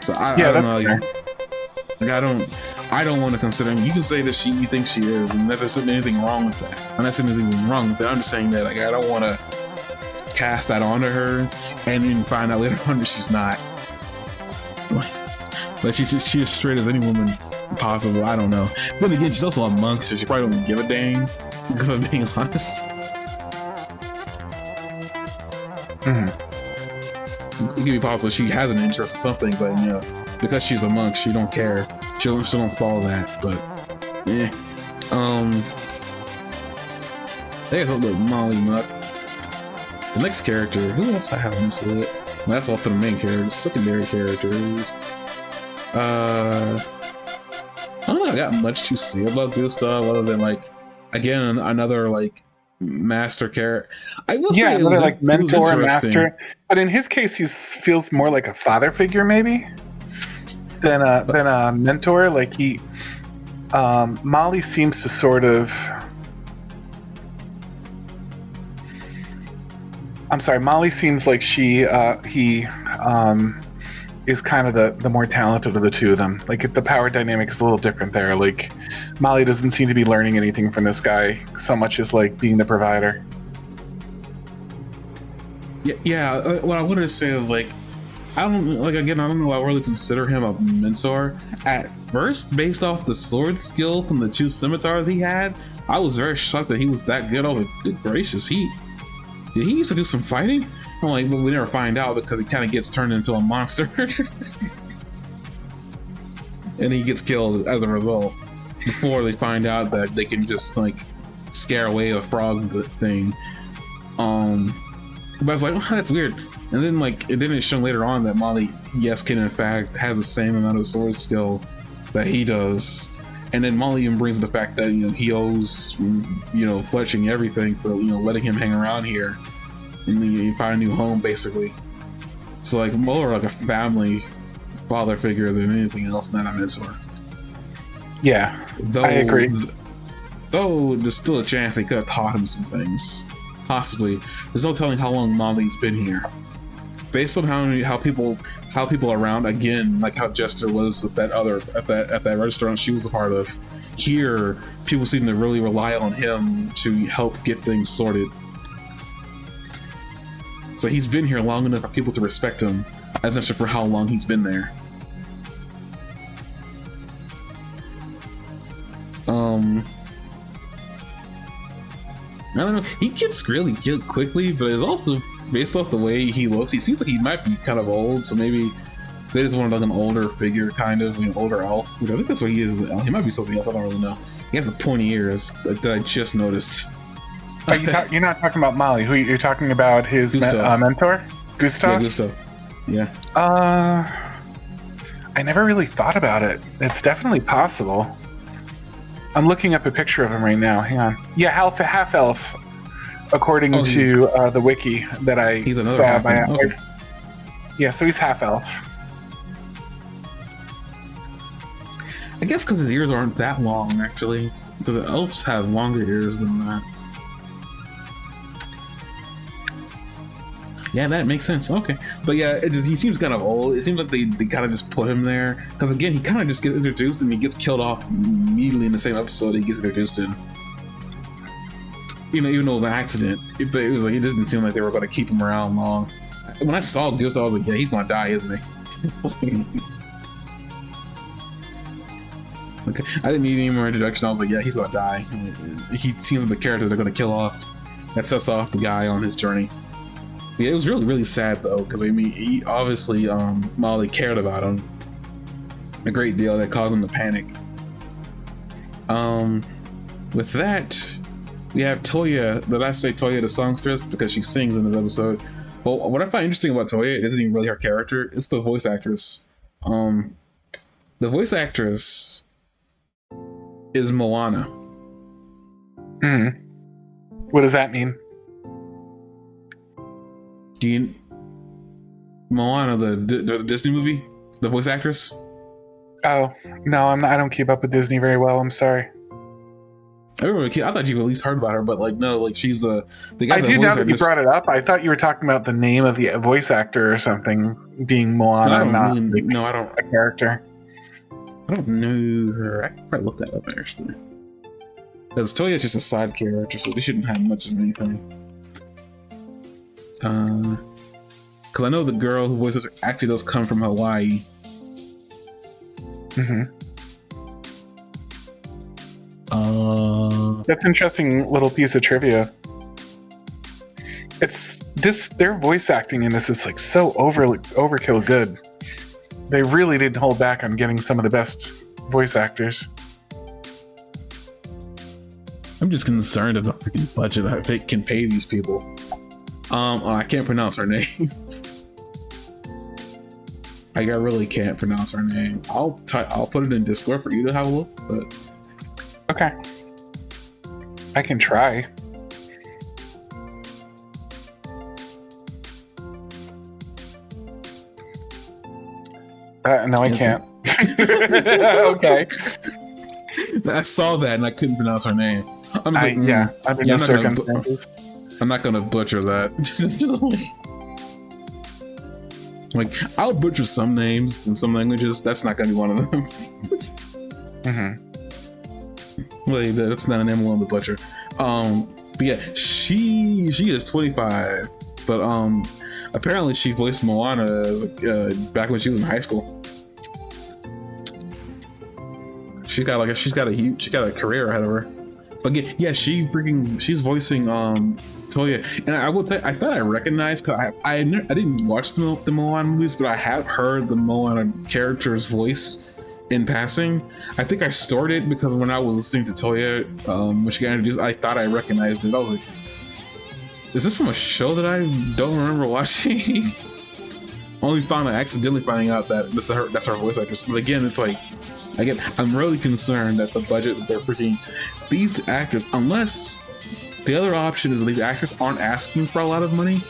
S1: So I don't know. Like I don't want to consider. You can say that you think she is, and that there's anything wrong with that. I'm not saying anything wrong with that. I'm just saying that like I don't want to cast that onto her, and then find out later on that she's not. Like she's as straight as any woman possible. I don't know. Then again, she's also a monk, so she probably don't give a dang. If I'm being honest. It could be possible she has an interest in something, but you know, because she's a monk, she don't care. She don't follow that. But yeah, I guess I'll look Molly Muck. The next character, who else I have on this list? Well, that's all for the main character. Secondary character. I don't know. I got much to say about Gustav other than like, again, another like master character. I will say it was
S2: like mentor and master, but in his case, he feels more like a father figure maybe than a mentor. Like Molly seems to sort of. I'm sorry, Molly seems like he is kind of the more talented of the two of them. Like the power dynamic is a little different there. Like Molly doesn't seem to be learning anything from this guy so much as like being the provider.
S1: Yeah. What I wanted to say is like, I don't know. I really consider him a mentor. At first, based off the sword skill from the 2 scimitars he had, I was very shocked that he was that good. I was like, good gracious, did he used to do some fighting? I'm like, well, we never find out because he kind of gets turned into a monster. And he gets killed as a result. Before they find out that they can just like scare away a frog thing. But I was like, oh, that's weird. And then it's shown later on that Molly, yes, can in fact has the same amount of sword skill that he does. And then Molly even brings the fact that he owes Fletching everything for letting him hang around here, and he find a new home basically. So like more like a family father figure than anything else, not a mentor.
S2: Yeah, I agree.
S1: Though there's still a chance they could have taught him some things, possibly. There's no telling how long Molly's been here. Based on how people around, again, like how Jester was with that other at that restaurant she was a part of. Here, people seem to really rely on him to help get things sorted. So he's been here long enough for people to respect him, as not sure for how long he's been there. I don't know. He gets really killed quickly, but it's also based off the way he looks. He seems like he might be kind of old, so maybe they just want like an older figure, kind of an older elf. I think that's what he is. He might be something else. I don't really know. He has a pointy ears that I just noticed.
S2: You're not talking about Molly. Who you're talking about? His mentor, Gustav.
S1: Yeah, Gustav. Yeah.
S2: I never really thought about it. It's definitely possible. I'm looking up a picture of him right now. Hang on. Yeah, half elf, according to the wiki that I saw. Okay. Yeah, so he's half elf.
S1: I guess because his ears aren't that long, actually. Because the elves have longer ears than that. Yeah, that makes sense. Okay. But yeah, he seems kind of old. It seems like they kind of just put him there. Because again, he kind of just gets introduced and he gets killed off immediately in the same episode he gets introduced in. Even though it was an accident. It was like, it didn't seem like they were going to keep him around long. When I saw Gustav, I was like, yeah, he's going to die, isn't he? Okay. I didn't need any more introduction. I was like, yeah, he's going to die. He seems like the character they're going to kill off. That sets off the guy on his journey. Yeah, it was really, really sad though, because he obviously Molly cared about him a great deal. That caused him to panic. With that, we have Toya. Did I say Toya the songstress because she sings in this episode? Well, what I find interesting about Toya isn't even really her character; it's the voice actress. The voice actress is Moana.
S2: What does that mean?
S1: Moana, the Disney movie, the voice actress?
S2: Oh no, I don't keep up with Disney very well. I'm sorry.
S1: I thought you at least heard about her, but like no, like she's the guy.
S2: I do now that you brought it up. I thought you were talking about the name of the voice actor or something being Moana, I don't. A character.
S1: I don't know her. I can probably look that up actually. Because Toya's just a side character, so they shouldn't have much of anything. Because I know the girl who voices her actually does come from Hawaii.
S2: That's an interesting little piece of trivia. Their voice acting in this is like so overkill good. They really didn't hold back on getting some of the best voice actors.
S1: I'm just concerned of the freaking budget that they can pay these people. I can't pronounce her name. I really can't pronounce her name. I'll put it in Discord for you to have a look. But
S2: okay, I can try. No, I can't. Okay.
S1: I saw that and I couldn't pronounce her name. I'm not gonna butcher that. Like, I'll butcher some names in some languages. That's not gonna be one of them. Like, that's not an name I want to butcher. But yeah, she is 25, but apparently she voiced Moana back when she was in high school. She's got a career ahead of her. But yeah, she's voicing Toya, and I will tell you, I thought I recognized, because I didn't watch the Moana movies, but I have heard the Moana character's voice in passing. I think I stored it because when I was listening to Toya, when she got introduced, I thought I recognized it. I was like, is this from a show that I don't remember watching? Accidentally finding out that that's her voice actress. But again, it's like, I'm really concerned that the budget that they're freaking these actors, unless the other option is that these actors aren't asking for a lot of money,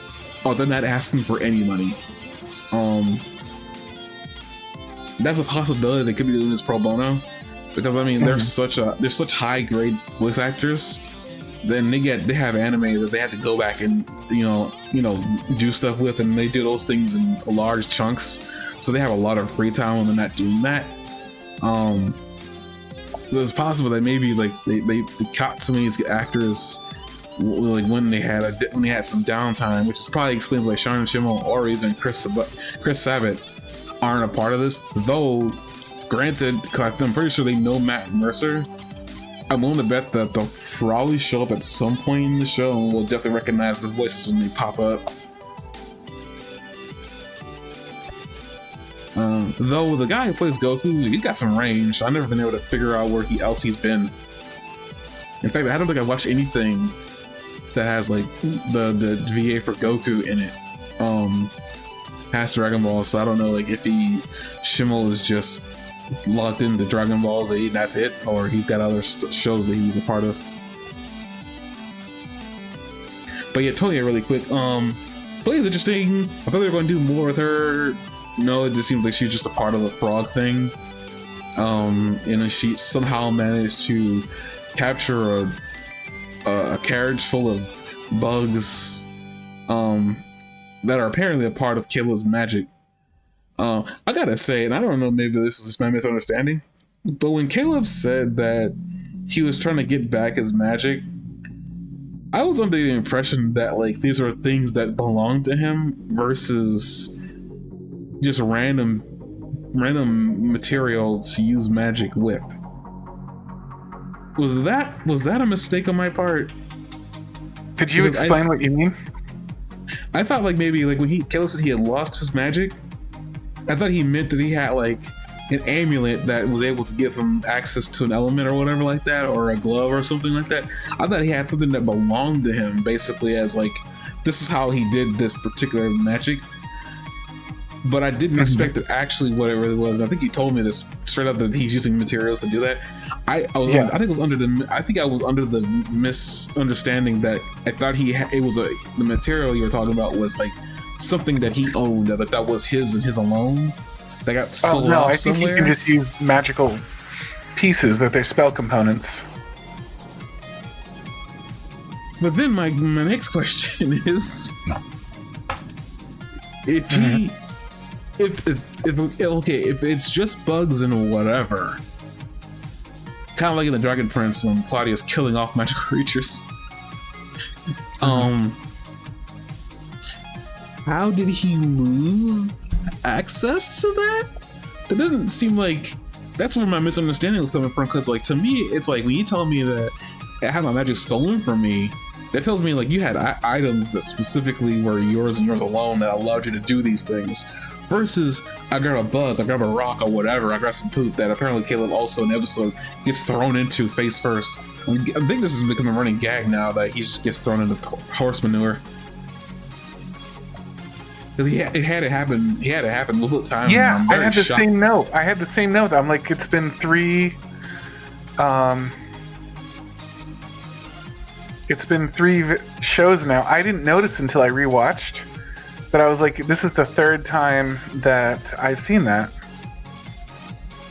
S1: or they're not asking for any money. That's a possibility. They could be doing this pro bono, because I mean, they're such high grade voice actors. Then they have anime that they have to go back and do stuff with, and they do those things in large chunks, so they have a lot of free time when they're not doing that. So it's possible that maybe like they caught some of these actors like when they had some downtime, which probably explains why Sean Schimmel or even Chris Sabat aren't a part of this. Though, granted, because I'm pretty sure they know Matt Mercer, I'm willing to bet that they'll probably show up at some point in the show, and we'll definitely recognize the voices when they pop up. Though the guy who plays Goku, he's got some range. I've never been able to figure out where else he's been. In fact, I don't think I've watched anything that has like the VA for Goku in it past Dragon Ball, so I don't know like if Schimmel is just locked into Dragon Ball Z and that's it, or he's got other shows that he's a part of. But yeah, Toya really quick. Toya's interesting. I thought they were going to do more with her. No, it just seems like she's just a part of the frog thing. And she somehow managed to capture a carriage full of bugs that are apparently a part of Caleb's magic. I gotta say, and I don't know, maybe this is just my misunderstanding, but when Caleb said that he was trying to get back his magic, I was under the impression that like these are things that belong to him versus just random material to use magic with. Was that a mistake on my part?
S2: Could you explain what you mean?
S1: I thought like maybe like when Caleb said he had lost his magic, I thought he meant that he had like an amulet that was able to give him access to an element or whatever like that, or a glove or something like that. I thought he had something that belonged to him, basically as like, this is how he did this particular magic. But I didn't expect it actually whatever it was. I think you told me this straight up that he's using materials to do that. I think I was under the misunderstanding that I thought the material you were talking about was like something that he owned, that was his and his alone. That got sold off somewhere.
S2: I think you can just use magical pieces that they're spell components.
S1: But then my next question is, if it's just bugs and whatever, kind of like in the Dragon Prince when Claudia's killing off magical creatures, how did he lose access to that? It doesn't seem like that's where my misunderstanding was coming from, because like to me it's like when you tell me that I had my magic stolen from me, that tells me like you had items that specifically were yours and yours alone that allowed you to do these things, versus I grab a bug, I grab a rock or whatever, I grab some poop that apparently Caleb also in the episode gets thrown into face first. I think this has become a running gag now that he just gets thrown into horse manure. Because it had to happen. He had to happen multiple times.
S2: Yeah, I had the same note. I'm like, it's been three. It's been three shows now. I didn't notice until I rewatched, but I was like, this is the third time that I've seen that.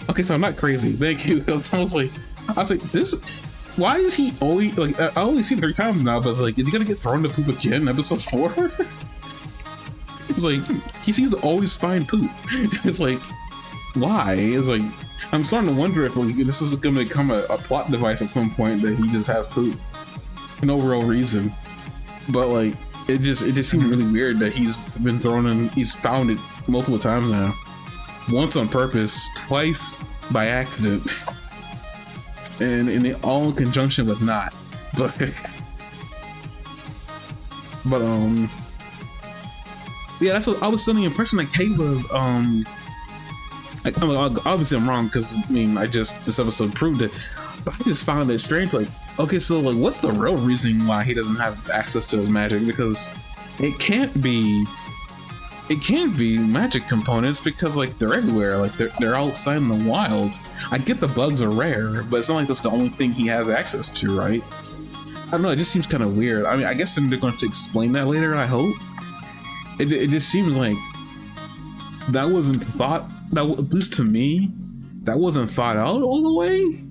S1: Okay, so I'm not crazy. Thank you. I was like, this. Why is he always like? I only seen it 3 times now, but like, is he gonna get thrown to poop again in episode 4? It's like he seems to always find poop. It's like, why? It's like I'm starting to wonder if like, this is going to become a plot device at some point that he just has poop, no real reason. But like, it just seemed really weird that he's been thrown in. He's found it multiple times now, once on purpose, twice by accident, and all in conjunction with not. But yeah, that's what I was under the impression that Caleb, obviously I'm wrong because I mean this episode proved it, but I just found it strange. Like, okay, so like, what's the real reason why he doesn't have access to his magic? Because it can't be magic components, because like they're everywhere, like they're outside in the wild. I get the bugs are rare, but it's not like that's the only thing he has access to, right? I don't know. It just seems kind of weird. I mean, I guess they're going to explain that later, I hope. It just seems like that wasn't thought, that at least to me, that wasn't thought out all the way.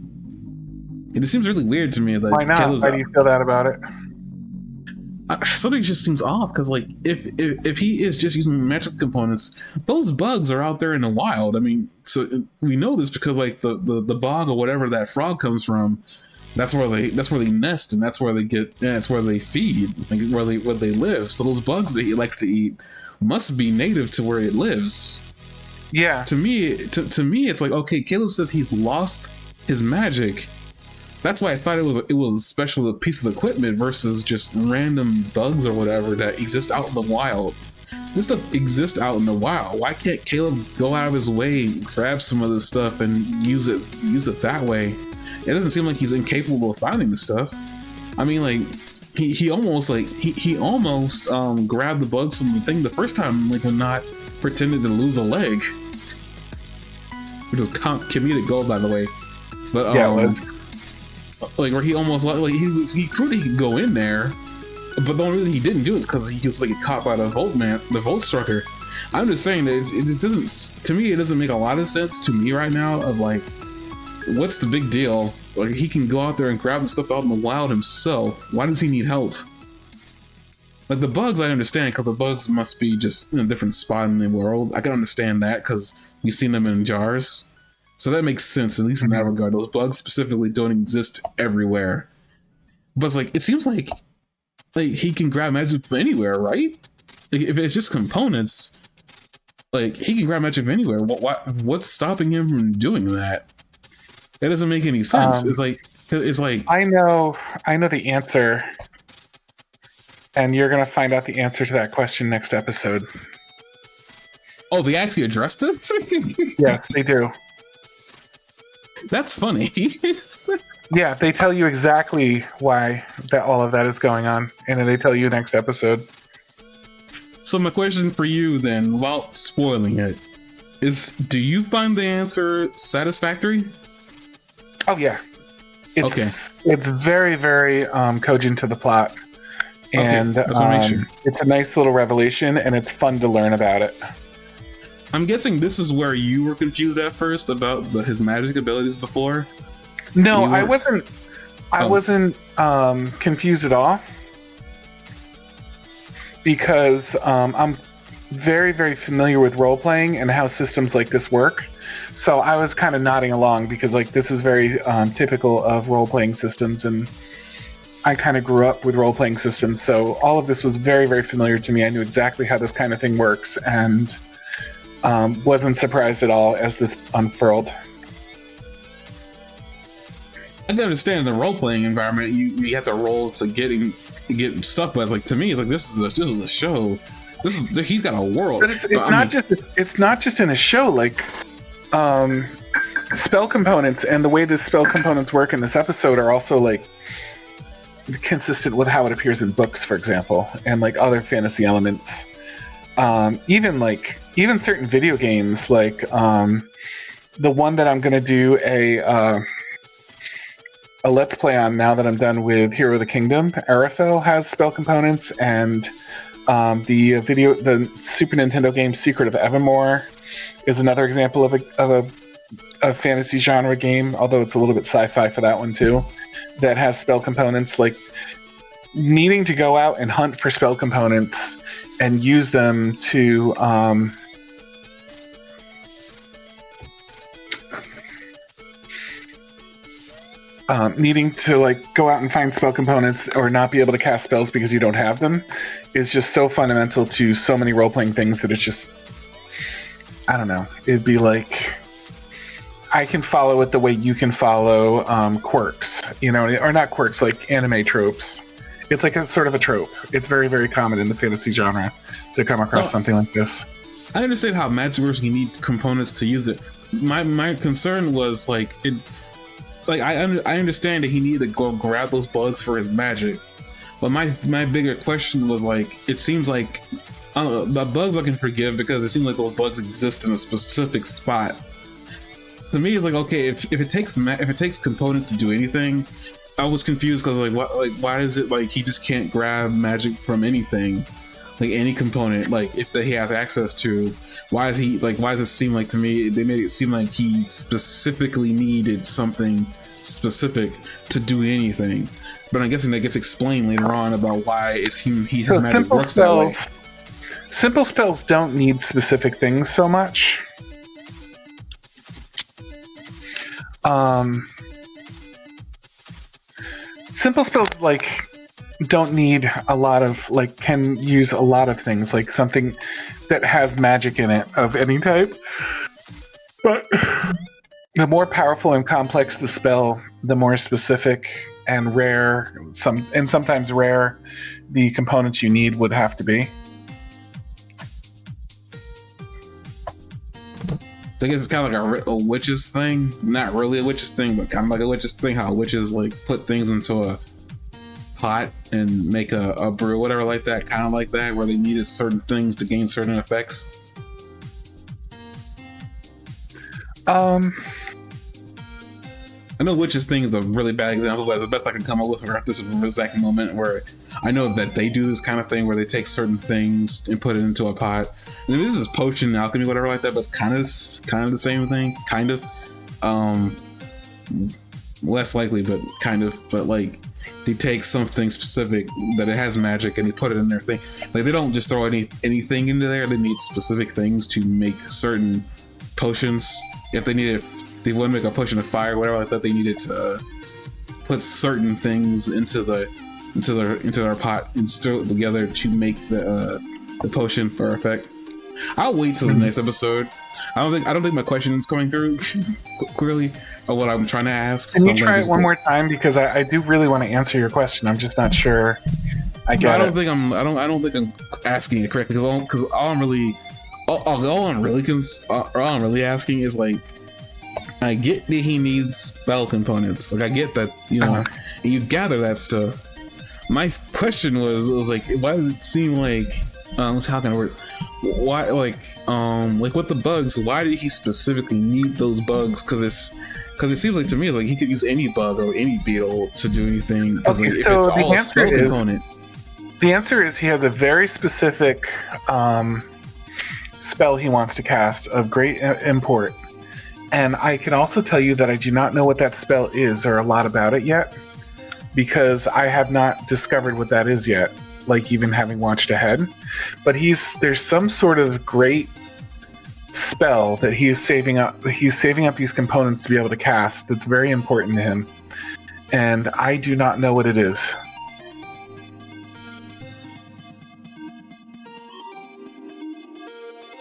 S1: It just seems really weird to me. Like,
S2: why not? Why do you feel that about it?
S1: Something just seems off, because like if he is just using magic components, those bugs are out there in the wild. I mean, so we know this because like the bog or whatever that frog comes from, that's where they nest, and that's where they get, and that's where they feed, like where they live. So those bugs that he likes to eat must be native to where it lives.
S2: Yeah.
S1: To me, it's like, okay, Caleb says he's lost his magic. That's why I thought it was a special piece of equipment versus just random bugs or whatever that exist out in the wild. This stuff exists out in the wild. Why can't Caleb go out of his way, grab some of this stuff, and use it that way? It doesn't seem like he's incapable of finding this stuff. I mean, like he almost grabbed the bugs from the thing the first time, like when not pretended to lose a leg, which was comedic gold, by the way. But
S2: yeah, it was.
S1: Like where he almost like he could go in there, but the only reason he didn't do it is because he was like caught by the Volt Strucker. I'm just saying that it just doesn't, to me, it doesn't make a lot of sense to me right now of like, what's the big deal? Like, he can go out there and grab the stuff out in the wild himself. Why does he need help? Like the bugs, I understand, because the bugs must be just in a different spot in the world. I can understand that because you've seen them in jars. So that makes sense, at least in that regard. Those bugs specifically don't exist everywhere. But it's like, it seems like he can grab magic from anywhere, right? Like, if it's just components, like he can grab magic from anywhere. What's stopping him from doing that? It doesn't make any sense. It's like I know the answer, and you're gonna find out the answer to that question next episode. Oh, they actually addressed this?
S2: Yes, they do.
S1: That's funny.
S2: Yeah, they tell you exactly why that all of that is going on, and then they tell you next episode.
S1: So my question for you then, without spoiling it, is: do you find the answer satisfactory?
S2: Oh yeah, it's,
S1: Okay.
S2: It's very, very cogent to the plot, and
S1: that's what I make sure.
S2: it's a nice little revelation, and it's fun to learn about it.
S1: I'm guessing this is where you were confused at first about his magic abilities before.
S2: No,
S1: You were-
S2: I wasn't. I
S1: Oh.
S2: wasn't confused at all because I'm very, very familiar with role playing and how systems like this work. So I was kind of nodding along because like this is very typical of role playing systems, and I kind of grew up with role playing systems. So all of this was very, very familiar to me. I knew exactly how this kind of thing works, and wasn't surprised at all as this unfurled.
S1: I can understand in the role playing environment, you have to roll to get stuff, but like to me, like this is a show. He's got a world.
S2: But it's not just in a show. Like spell components and the way the spell components work in this episode are also like consistent with how it appears in books, for example, and like other fantasy elements. Even certain video games, like the one that I'm gonna do a let's play on now that I'm done with Hero of the Kingdom. Arafel has spell components, and the Super Nintendo game Secret of Evermore is another example of a fantasy genre game, although it's a little bit sci-fi for that one too, that has spell components. Like needing to go out and hunt for spell components and use them to needing to like go out and find spell components or not be able to cast spells because you don't have them is just so fundamental to so many role-playing things that it's just, I don't know, it'd be like I can follow it the way you can follow quirks, you know, or not quirks, like anime tropes. It's like a sort of a trope. It's very, very common in the fantasy genre to come across something like this.
S1: I understand how magic works. You need components to use it. My concern was like it. Like I understand that he needed to go grab those bugs for his magic, but my bigger question was like, it seems like the bugs I can forgive because it seems like those bugs exist in a specific spot. To me, it's like, okay, if it takes components to do anything, I was confused because why is it like he just can't grab magic from anything, like any component, like if he has access to? Why does it seem like, to me, they made it seem like he specifically needed something specific to do anything? But I'm guessing that gets explained later on about why his magic works that way.
S2: Simple spells don't need specific things so much. Simple spells like don't need a lot of can use a lot of things, like something that has magic in it of any type. But the more powerful and complex the spell, the more specific and rare, sometimes rare, the components you need would have to be.
S1: So I guess it's kind of like a witch's thing. Not really a witch's thing, but kind of like a witch's thing. How witches like put things into a pot and make a brew, whatever, like that. Kind of like that, where they needed certain things to gain certain effects. I know witch's thing is a really bad example, but the best I can come up with for this exact moment where I know that they do this kind of thing where they take certain things and put it into a pot. And this is potion, alchemy, whatever like that, but it's kind of the same thing, kind of. Less likely, but kind of. But like they take something specific that it has magic and they put it in their thing. Like they don't just throw anything into there. They need specific things to make certain potions. If they needed, they want to make a potion of fire, whatever like that, they needed to put certain things into their pot and stir it together to make the potion for effect. I'll wait till the next episode. I don't think my question is coming through clearly of what I'm trying to ask.
S2: Can you try it one more time, because I do really want to answer your question. I'm just not sure. I don't think I'm asking it correctly, because all I'm really asking is like,
S1: I get that he needs spell components. Like I get that, you know, and you gather that stuff. My question was like, why does it seem like, how can I word? Why, like with the bugs? Why did he specifically need those bugs? Because it seems like to me like he could use any bug or any beetle to do anything. Because if it's all a spell component.
S2: The answer is he has a very specific spell he wants to cast of great import. And I can also tell you that I do not know what that spell is or a lot about it yet, because I have not discovered what that is yet, like even having watched ahead. But there's some sort of great spell that he's saving up these components to be able to cast that's very important to him. And I do not know what it is.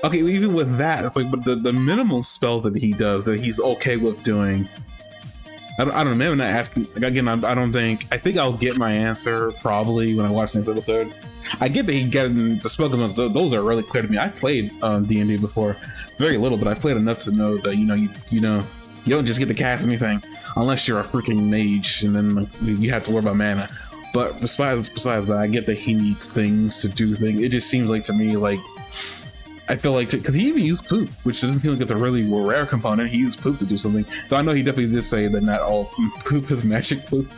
S1: Okay, even with that, it's like, but the minimal spells that he does that he's okay with doing. I don't know. Maybe I'm not asking. Like, again, I think I'll get my answer probably when I watch this episode. I get that he getting the spell commands. Those are really clear to me. I played D&D before, very little, but I played enough to know that you don't just get to cast anything unless you're a freaking mage, and then like, you have to worry about mana. But besides that, I get that he needs things to do things. It just seems like to me like. I feel like, because he even used poop, which doesn't feel like it's a really rare component. He used poop to do something. Though I know he definitely did say that not all poop is magic poop.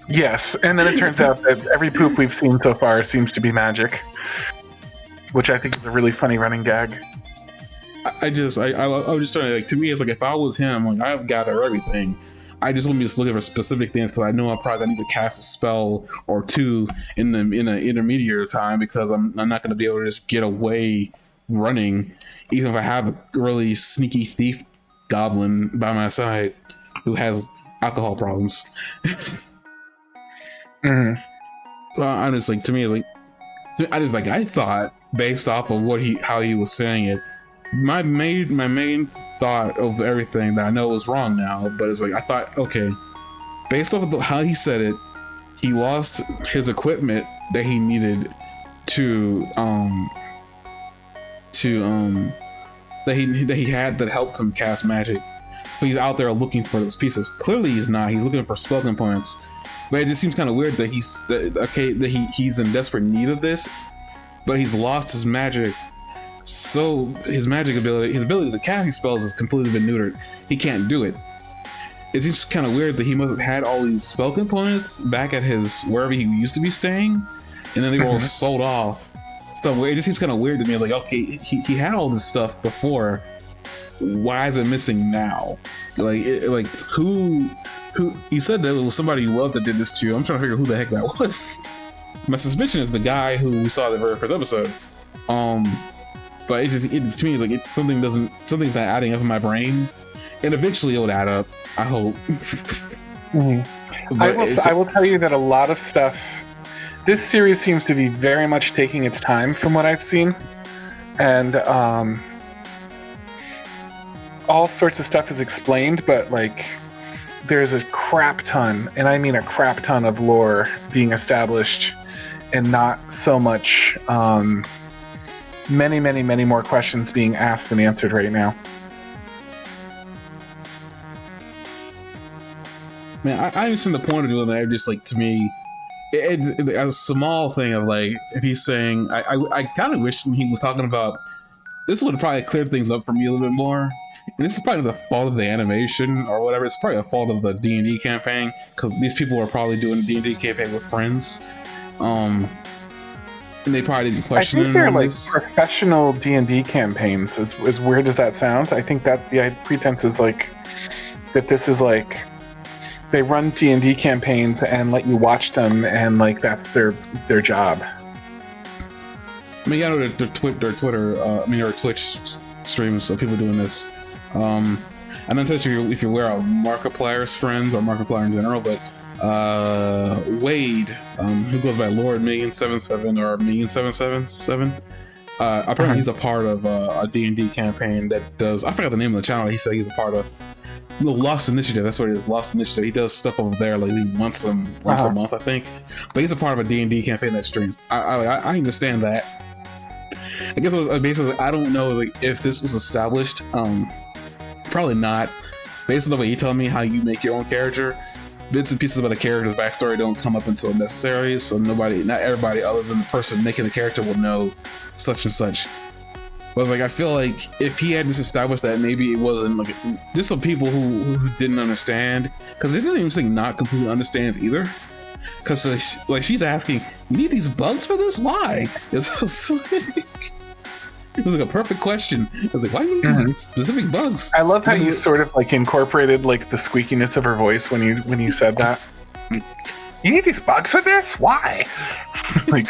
S2: Yes, and then it turns out that every poop we've seen so far seems to be magic, which I think is a really funny running gag.
S1: I was just trying to, like, to me, it's like, if I was him, like, I've gathered everything. I just want me to look for specific things because I know I probably need to cast a spell or two in an intermediate time, because I'm not going to be able to just get away running, even if I have a really sneaky thief goblin by my side who has alcohol problems.
S2: Mm-hmm.
S1: So I'm just like, to me, like, I thought based off of how he was saying it. My main thought of everything that I know was wrong now, but it's like I thought, okay, based off of how he said it, he lost his equipment that he needed that he had that helped him cast magic. So he's out there looking for those pieces. Clearly, he's not. He's looking for spell components, but it just seems kind of weird that he's in desperate need of this, but he's lost his magic. So his ability to cast these spells has completely been neutered. He can't do it. It seems kind of weird that he must have had all these spell components back at his wherever he used to be staying, and then they were all sold off. So it just seems kind of weird to me. Like, okay, he had all this stuff before. Why is it missing now? Like who? You said that it was somebody you loved that did this to you. I'm trying to figure out who the heck that was. My suspicion is the guy who we saw in the very first episode. But it's to me like something's not adding up in my brain, and eventually it'll add up. I hope.
S2: Mm-hmm. I will tell you that a lot of stuff. This series seems to be very much taking its time, from what I've seen, and all sorts of stuff is explained, but like there's a crap ton, and I mean a crap ton of lore being established, and not so much. Many more questions being asked than answered right now.
S1: Man, I understand the point of doing that. Just like, to me, it's a small thing of like, if he's saying, I kind of wish when he was talking about this would probably clear things up for me a little bit more. And this is probably the fault of the animation or whatever. It's probably a fault of the D&D campaign, because these people are probably doing a D&D campaign with friends. And they probably didn't question it.
S2: I think they're like professional D&D campaigns. As weird as that sounds, I think that the pretense is like that this is like they run D&D campaigns and let you watch them, and like that's their job.
S1: I mean, I know their Twitter, or Twitch streams of people doing this. I'm not sure if you're aware of Markiplier's friends or Markiplier in general, but Wade, who goes by Lord Million77 or Million777, apparently he's a part of a D&D campaign that does, I forgot the name of the channel he said he's a part of. Lost Initiative, that's what it is, Lost Initiative. He does stuff over there like once a month, I think. But he's a part of a D&D campaign that streams. I understand that. I guess basically, I don't know like if this was established Probably not. Based on the way you tell me how you make your own character, bits and pieces about a character's backstory don't come up until necessary, so not everybody other than the person making the character will know such and such. But I feel like if he had just established that, maybe it wasn't like just some people who didn't understand, because it doesn't even say not completely understands either. Because she's asking, "You need these bugs for this? Why?" It was like a perfect question. I was like, "Why do you need these specific bugs?"
S2: I love how you sort of like incorporated like the squeakiness of her voice when you said that. You need these bugs for this? Why? Like.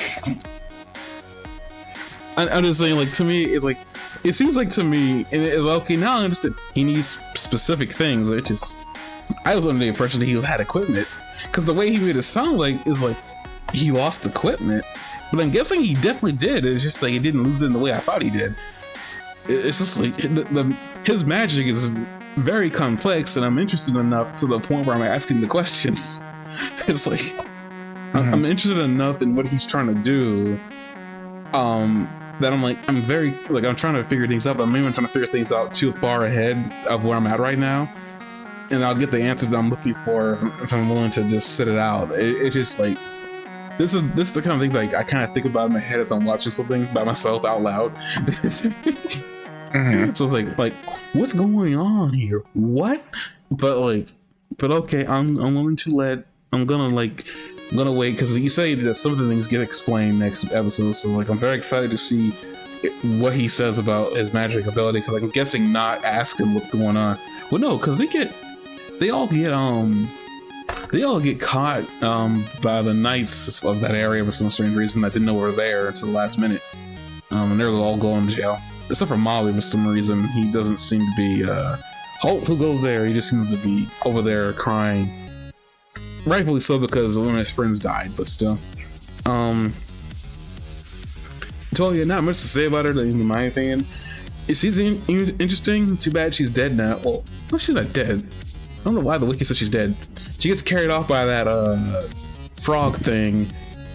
S1: I'm just saying, like, to me, it's like, it seems like to me, and okay, now I understand. He needs specific things. It just, I was under the impression that he had equipment, because the way he made it sound like is like he lost equipment, but I'm guessing he definitely did. It's just like he didn't lose it in the way I thought he did. It's just like his magic is very complex, and I'm interested enough to the point where I'm asking the questions. It's like I'm interested enough in what he's trying to do. That I'm like, I'm trying to figure things out, but maybe I'm trying to figure things out too far ahead of where I'm at right now, and I'll get the answer that I'm looking for if I'm willing to just sit it out. It's just like this is the kind of things like I kind of think about in my head as I'm watching something by myself out loud. So like what's going on here? What? But okay, I'm willing to let. I'm gonna wait, because you say that some of the things get explained next episode, so like I'm very excited to see what he says about his magic ability, because I'm guessing not ask him what's going on. Well, no, because they all get caught by the knights of that area for some strange reason that didn't know were there until the last minute, and they're all going to jail except for Molly. For some reason, he doesn't seem to be Holt, who goes there. He just seems to be over there crying. Rightfully so, because one of his friends died, but still. Totally not much to say about her, in my opinion. She's interesting. Too bad she's dead now. Well, no, she's not dead. I don't know why the wiki says she's dead. She gets carried off by that frog thing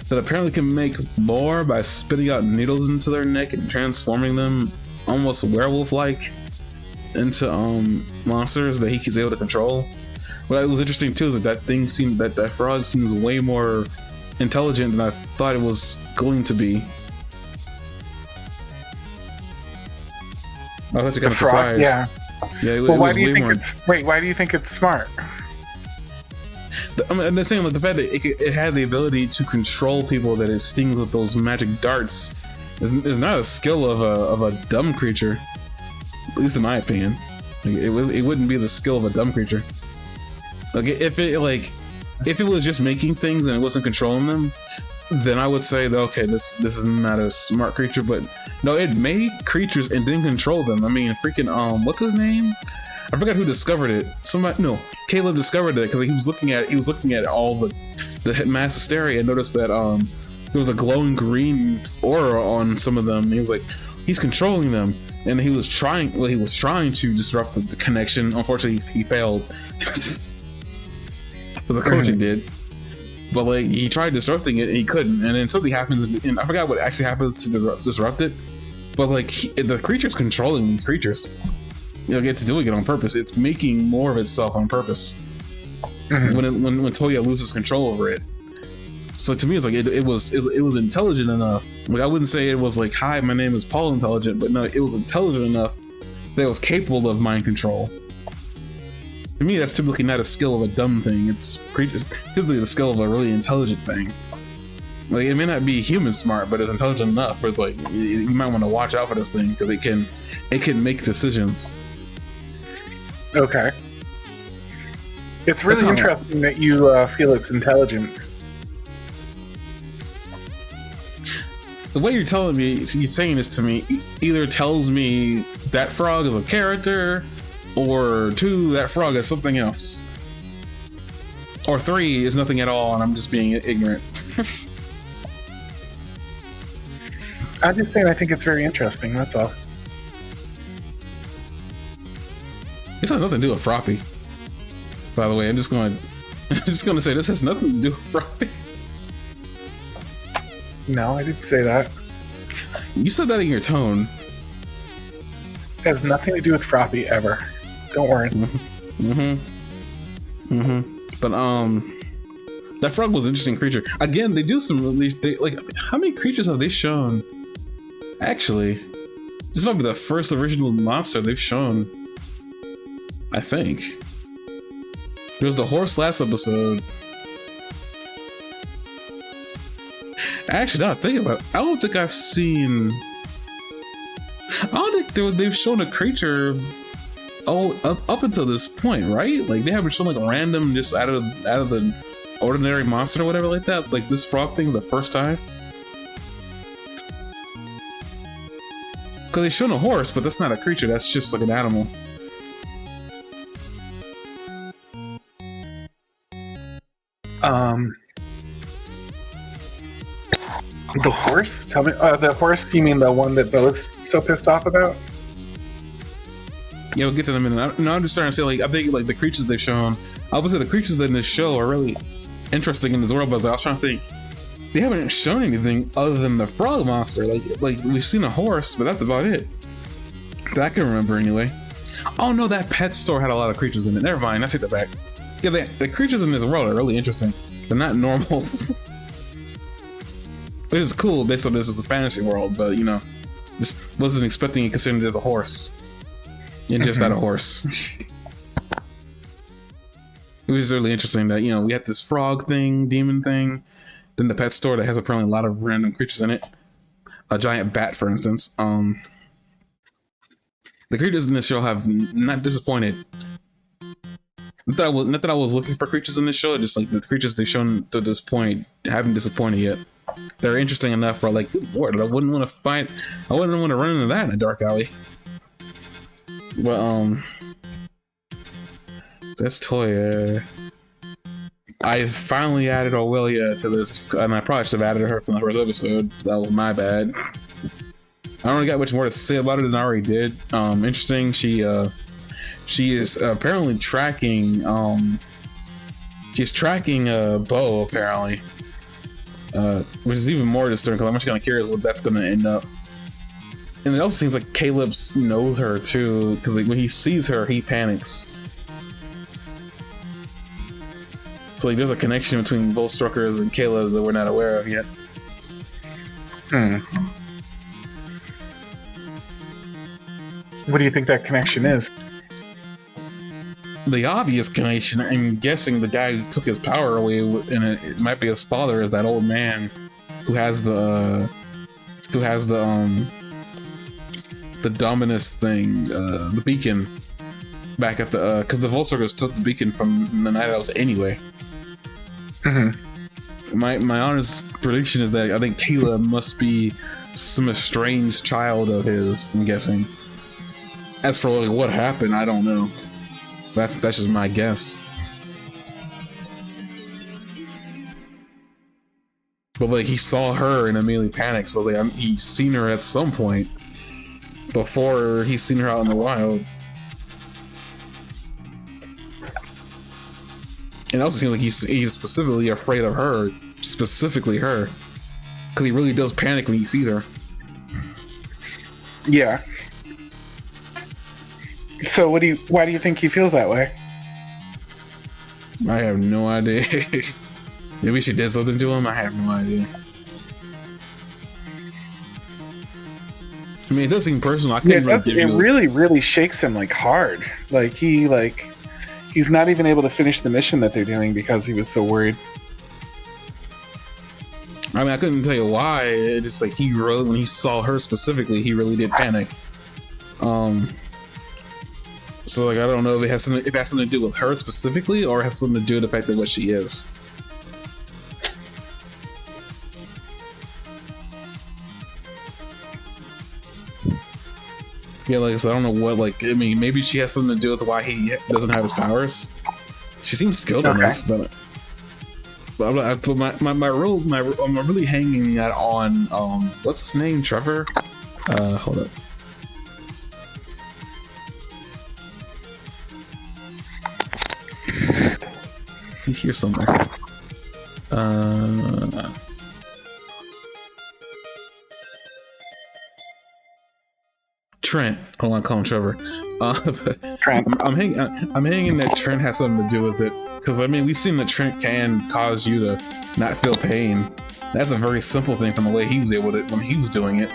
S1: that apparently can make more by spitting out needles into their neck and transforming them almost werewolf-like into monsters that he's able to control. What was interesting too is that frog seems way more intelligent than I thought it was going to be. I was actually kind of surprised.
S2: Yeah.
S1: Well,
S2: why do you think it's smart?
S1: I'm just saying, like, the fact that it had the ability to control people that it stings with those magic darts is not a skill of a dumb creature, at least in my opinion. Like, it wouldn't be the skill of a dumb creature. Like, if it was just making things and it wasn't controlling them, then I would say that, okay, this is not a smart creature. But no, it made creatures and didn't control them. I mean, freaking what's his name? I forgot who discovered it. Caleb discovered it because he was looking at all the mass hysteria and noticed that there was a glowing green aura on some of them. And he was like, he's controlling them, and he was trying to disrupt the connection. Unfortunately, he failed. But the coaching did. But like, he tried disrupting it and he couldn't, and then something happens, and I forgot what actually happens to disrupt it. But like, the creature's controlling these creatures. It's doing it on purpose. It's making more of itself on purpose. When Toya loses control over it. So to me, it's like it was intelligent enough. Like, I wouldn't say it was like, hi, my name is Paul intelligent, but no, it was intelligent enough that it was capable of mind control. To me, that's typically not a skill of a dumb thing. It's typically the skill of a really intelligent thing. Like, it may not be human smart, but it's intelligent enough where it's like, you might want to watch out for this thing because it can make decisions.
S2: Okay. It's really interesting that you feel it's intelligent.
S1: The way you're saying this to me, either tells me that frog is a character, or 2, that frog is something else, or 3 is nothing at all and I'm just being ignorant.
S2: I'm just saying I think it's very interesting, that's all.
S1: This has nothing to do with Froppy. By the way, I'm just gonna say this has nothing to do with Froppy.
S2: No, I didn't say that.
S1: You said that in your tone.
S2: It has nothing to do with Froppy ever. Don't worry.
S1: But that frog was an interesting creature. Again, they do some really like, how many creatures have they shown? Actually, this might be the first original monster they've shown. I think there was the horse last episode. Actually, now I think about it, I don't think I've seen. I don't think they've shown a creature. Oh, up until this point, right? Like they haven't shown like a random, just out of the ordinary monster or whatever like that. Like this frog thing's the first time. Because they've shown a horse, but that's not a creature. That's just like an animal.
S2: The horse? Tell me, the horse, you mean the one that Bo's so pissed off about?
S1: Yeah, we'll get to them in a minute. No, I'm just trying to say, like, I think, like, the creatures they've shown, I would say the creatures in this show are really interesting in this world, but I was trying to think, they haven't shown anything other than the frog monster. Like we've seen a horse, but that's about it. That I can remember anyway. Oh no, that pet store had a lot of creatures in it. Never mind, I take that back. Yeah, the creatures in this world are really interesting. They're not normal. It is cool based on this as a fantasy world, but you know, just wasn't expecting it considering there's a horse. And just not a horse. It was really interesting that, you know, we had this frog thing, demon thing, then the pet store that has apparently a lot of random creatures in it. A giant bat, for instance. The creatures in this show have not disappointed. Not that I was looking for creatures in this show, just like the creatures they've shown to this point haven't disappointed yet. They're interesting enough for like, good lord, I wouldn't want to fight. I wouldn't want to run into that in a dark alley. But that's Toya. I finally added Aurelia to this, and I probably should have added her from the first episode. That was my bad. I don't really got much more to say about it than I already did. Interesting. She is apparently tracking. She's tracking Bo apparently, which is even more disturbing because I'm just kind of curious what that's going to end up. And it also seems like Caleb knows her too, because like when he sees her, he panics. So like there's a connection between both Struckers and Caleb that we're not aware of yet.
S2: What do you think that connection is?
S1: The obvious connection, I'm guessing the guy who took his power away, and it might be his father, is that old man who has the Dominus thing, the beacon back at the because the Volsurgers took the beacon from the Night Owls anyway. My honest prediction is that I think Kayla must be some estranged child of his, I'm guessing. As for like what happened, I don't know. That's just my guess. But like he saw her and immediately panicked, so I was like, he's seen her at some point before he's seen her out in the wild. And it also seems like he's specifically afraid of her, specifically her, because he really does panic when he sees her.
S2: Yeah. So why do you think he feels that way?
S1: I have no idea. Maybe she did something to him. I have no idea. I mean, it does seem personal. I couldn't really give you.
S2: It really shakes him like hard. Like he's not even able to finish the mission that they're doing because he was so worried.
S1: I mean, I couldn't tell you why. It just like he really, when he saw her specifically, he really did panic. So like I don't know if it has something to do with her specifically, or it has something to do with the fact that what she is. Yeah, like so I don't know what. Like I mean, maybe she has something to do with why he doesn't have his powers. She seems skilled enough, but I'm really hanging that on what's his name, Trevor? Hold up. He's here somewhere. Trent. I don't want to call him Trevor.
S2: Trent.
S1: I'm hanging that Trent has something to do with it, because I mean we've seen that Trent can cause you to not feel pain. That's a very simple thing from the way he was able to when he was doing it.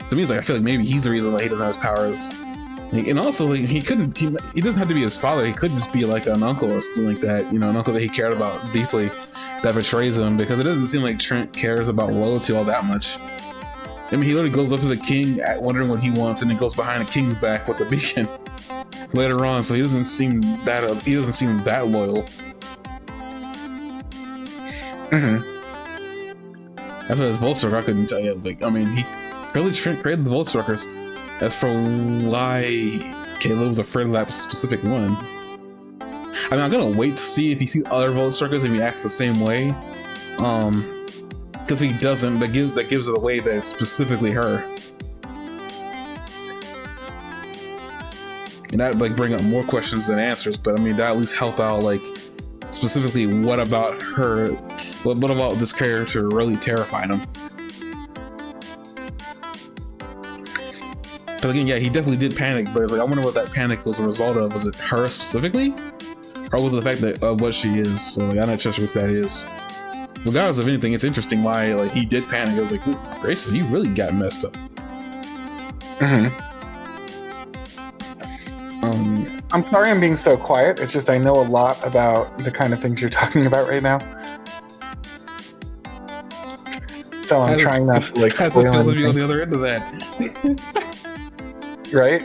S1: To me, it's like I feel like maybe he's the reason why he doesn't have his powers. And also, like, he doesn't have to be his father. He could just be like an uncle or something like that. You know, an uncle that he cared about deeply that betrays him, because it doesn't seem like Trent cares about loyalty all that much. I mean, he literally goes up to the king wondering what he wants, and then goes behind the king's back with the beacon later on. So he doesn't seem that loyal. That's what his Voltstruck, I couldn't tell you. Like, I mean, he really Trent created the Voltstruckers. As for why Caleb was afraid of that specific one, I mean, I'm gonna wait to see if he sees other Voltstruckers if he acts the same way. Because he doesn't, that gives it away that it's specifically her. And that like bring up more questions than answers, but I mean that at least help out like specifically what about her, what about this character really terrified him. But again, yeah, he definitely did panic, but it's like I wonder what that panic was a result of. Was it her specifically? Or was it the fact that what she is? So like, I'm not sure what that is. Regardless of anything, it's interesting why like he did panic. I was like, gracious, you really got messed up.
S2: I'm sorry I'm being so quiet. It's just I know a lot about the kind of things you're talking about right now. So I'm trying not to like
S1: spoil anything. Be on
S2: anything.
S1: the other end of that.
S2: Right?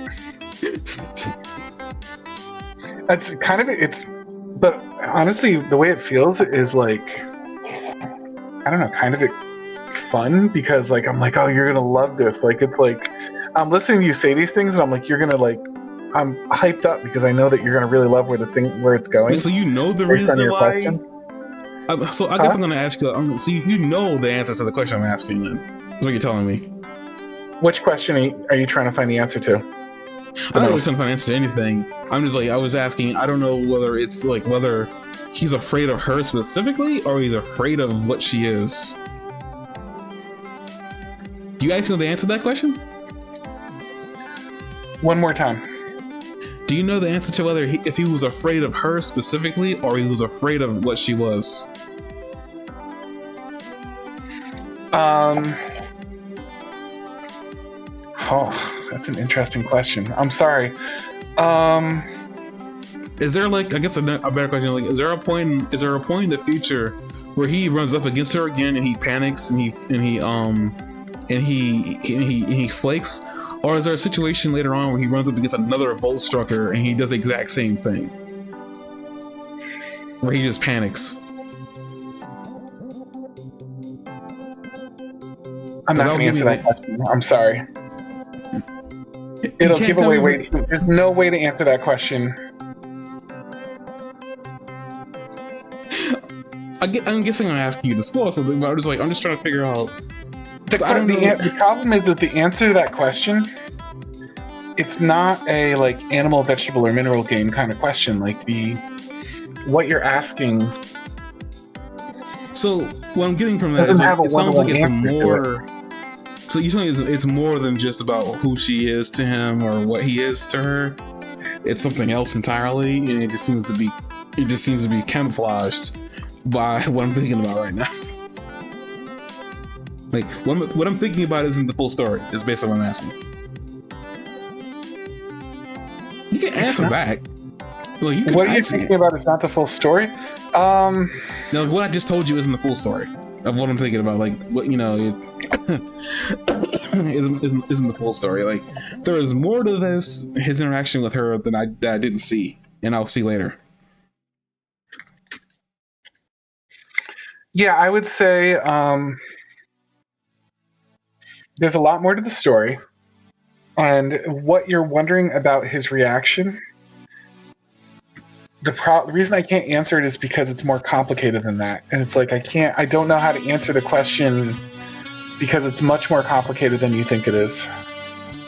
S2: That's kind of but honestly, the way it feels is like, I don't know, kind of fun, because like I'm like, oh, you're gonna love this. Like it's like I'm listening to you say these things, and I'm like, you're gonna like, I'm hyped up because I know that you're gonna really love where it's going.
S1: Wait, so you know the reason why? So I guess I'm gonna ask you. So you know the answer to the question I'm asking. Then that's what you're telling me.
S2: Which question are you trying to find the answer to?
S1: I don't really trying to find an answer to anything. I'm just like, I was asking. I don't know whether it's like whether he's afraid of her specifically, or he's afraid of what she is. Do you guys know the answer to that question?
S2: One more time.
S1: Do you know the answer to whether if he was afraid of her specifically, or he was afraid of what she was?
S2: Oh, that's an interesting question. I'm sorry.
S1: Is there like, I guess a better question, like, is there a point in the future where he runs up against her again and he panics and he flakes? Or is there a situation later on where he runs up against another Voltstrucker and he does the exact same thing? Where he just panics?
S2: I'm not going to answer that question. I'm sorry. It'll give away. There's no way to answer that question.
S1: I'm guessing I'm asking you to spoil something, but I'm just trying to figure out.
S2: The problem is that the answer to that question, it's not a like animal, vegetable, or mineral game kind of question. Like what you're asking.
S1: So what I'm getting from that is it sounds like it's more. So you're saying it's more than just about who she is to him or what he is to her. It's something else entirely, and it just seems to be camouflaged by what I'm thinking about right now. Like what I'm thinking about isn't the full story. Is basically what I'm asking. You can answer back. Well, you can.
S2: What are you thinking about? Is not the full story.
S1: No, what I just told you isn't the full story of what I'm thinking about. Like what isn't the full story. Like there is more to his interaction with her that I didn't see, and I'll see later.
S2: Yeah, I would say there's a lot more to the story, and what you're wondering about his reaction. The reason I can't answer it is because it's more complicated than that, and it's like I don't know how to answer the question because it's much more complicated than you think it is.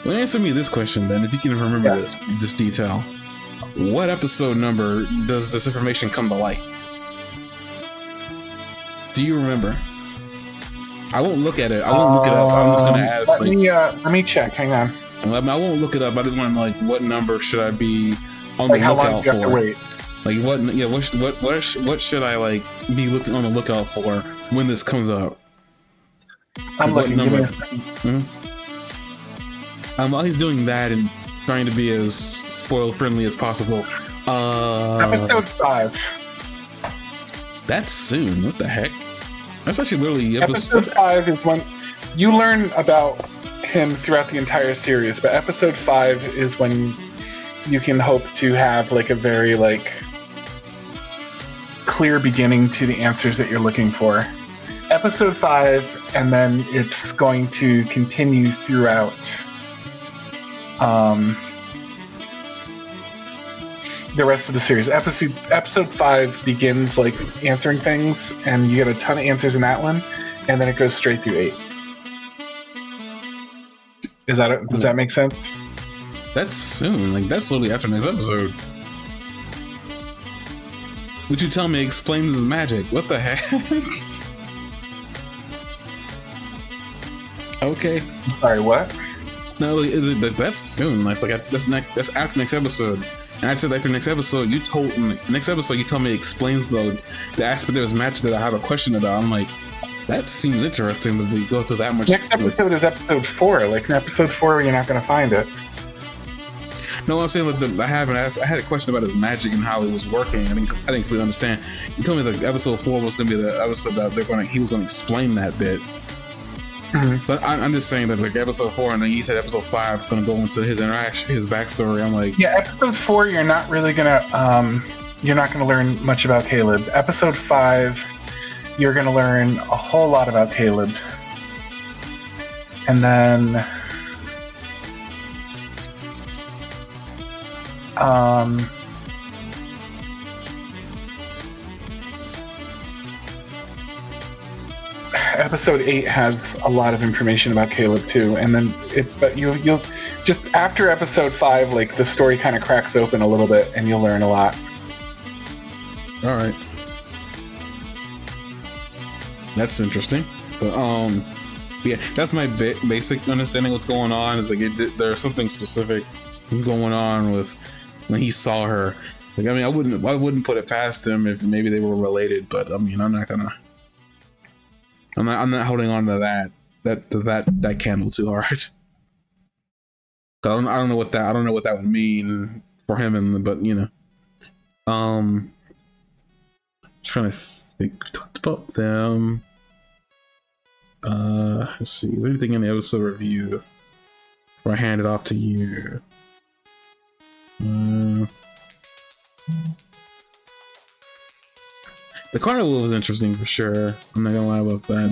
S1: Well, answer me this question then, if you can remember this detail. What episode number does this information come to light? Do you remember? I won't look at it. I won't look it up. I'm just gonna ask.
S2: Let me check. Hang on.
S1: I mean, I won't look it up. I just want to like, what number should I be on
S2: Like
S1: the
S2: how long
S1: lookout
S2: do you have to
S1: for?
S2: wait?
S1: Like what? Yeah, what should I like be looking on the lookout for when this comes out?
S2: I'm
S1: What
S2: looking. Give me
S1: number? While he's doing that and trying to be as spoil friendly as possible.
S2: episode 5.
S1: That's soon. What the heck? That's actually literally
S2: Episode 5 is when you learn about him throughout the entire series, but episode 5 is when you can hope to have like a very like clear beginning to the answers that you're looking for. Episode 5, and then it's going to continue throughout the rest of the series. Episode 5 begins like answering things, and you get a ton of answers in that one, and then it goes straight through 8. Does that make sense?
S1: That's soon. Like that's literally after next episode. Would you tell me explain the magic? What the heck? Okay.
S2: Sorry, what?
S1: No, that's soon. That's like that's after next episode. And I said after next episode, you told me explains the aspect of this match that I have a question about. I'm like, that seems interesting that we go through that much.
S2: Next episode is episode 4. Like in episode 4, you're not going to find it.
S1: No, I'm saying that I had a question about his magic and how it was working. I didn't completely understand. You told me that episode 4 was going to be the episode that he was going to explain that bit.
S2: Mm-hmm.
S1: So I'm just saying that like episode 4, and then you said episode 5 is going to go into his interaction, his backstory. I'm like,
S2: Yeah, episode 4, you're not really you're not gonna learn much about Caleb. Episode 5, you're gonna learn a whole lot about Caleb, and then episode 8 has a lot of information about Caleb too, and then you'll just after episode 5, like the story kind of cracks open a little bit, and you'll learn a lot.
S1: all right, that's interesting. But yeah, that's my basic understanding of what's going on. Is like there's something specific going on with when he saw her. Like, I mean, I wouldn't put it past him if maybe they were related, but I mean, I'm not holding on to that candle too hard. I don't know what that would mean for him, but you know, trying to think. We talked about them. Let's see. Is there anything in the episode review before I hand it off to you? The carnival was interesting for sure. I'm not gonna lie about that.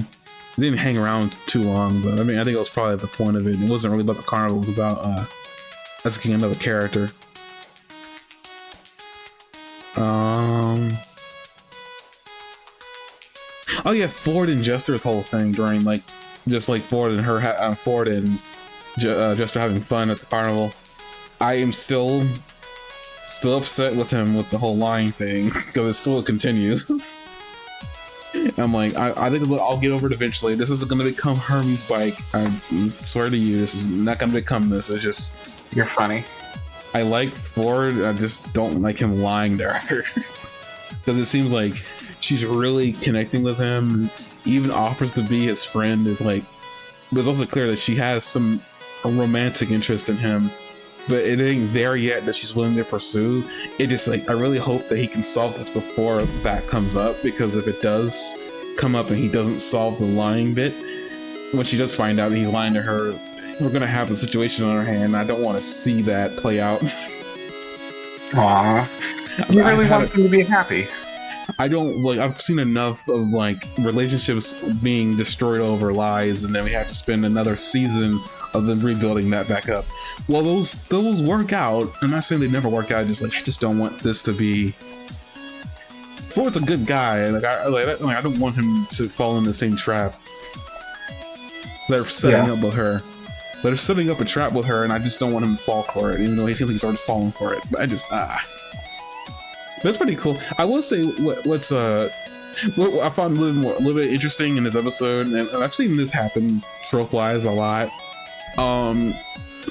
S1: It didn't hang around too long, but I mean, I think it was probably the point of it. It wasn't really about the carnival. It was about asking another character. Oh yeah, Ford and Jester's whole thing during like, just like Ford and Jester having fun at the carnival. I am still upset with him with the whole lying thing because it still continues. I'm like, I think I'll get over it eventually. This isn't going to become Hermes' bike. I swear to you, this is not going to become this. It's just,
S2: You're funny.
S1: I like Ford. I just don't like him lying to her because it seems like she's really connecting with him. Even offers to be his friend. It's like, but it's also clear that she has a romantic interest in him, but it ain't there yet that she's willing to pursue. It just like, I really hope that he can solve this before that comes up, because if it does come up and he doesn't solve the lying bit, when she does find out that he's lying to her, we're gonna have a situation on our hand. I don't want to see that play out.
S2: Aww. You really want them to be happy.
S1: I don't like. I've seen enough of like relationships being destroyed over lies, and then we have to spend another season of them rebuilding that back up. Well, those work out. I'm not saying they never work out. I just don't want this to be. Ford's a good guy. I don't want him to fall in the same trap. They're setting up with her. They're setting up a trap with her, and I just don't want him to fall for it. Even though he seems like he's already falling for it, but I just That's pretty cool. I will say what I found a little bit interesting in this episode, and I've seen this happen trope-wise a lot.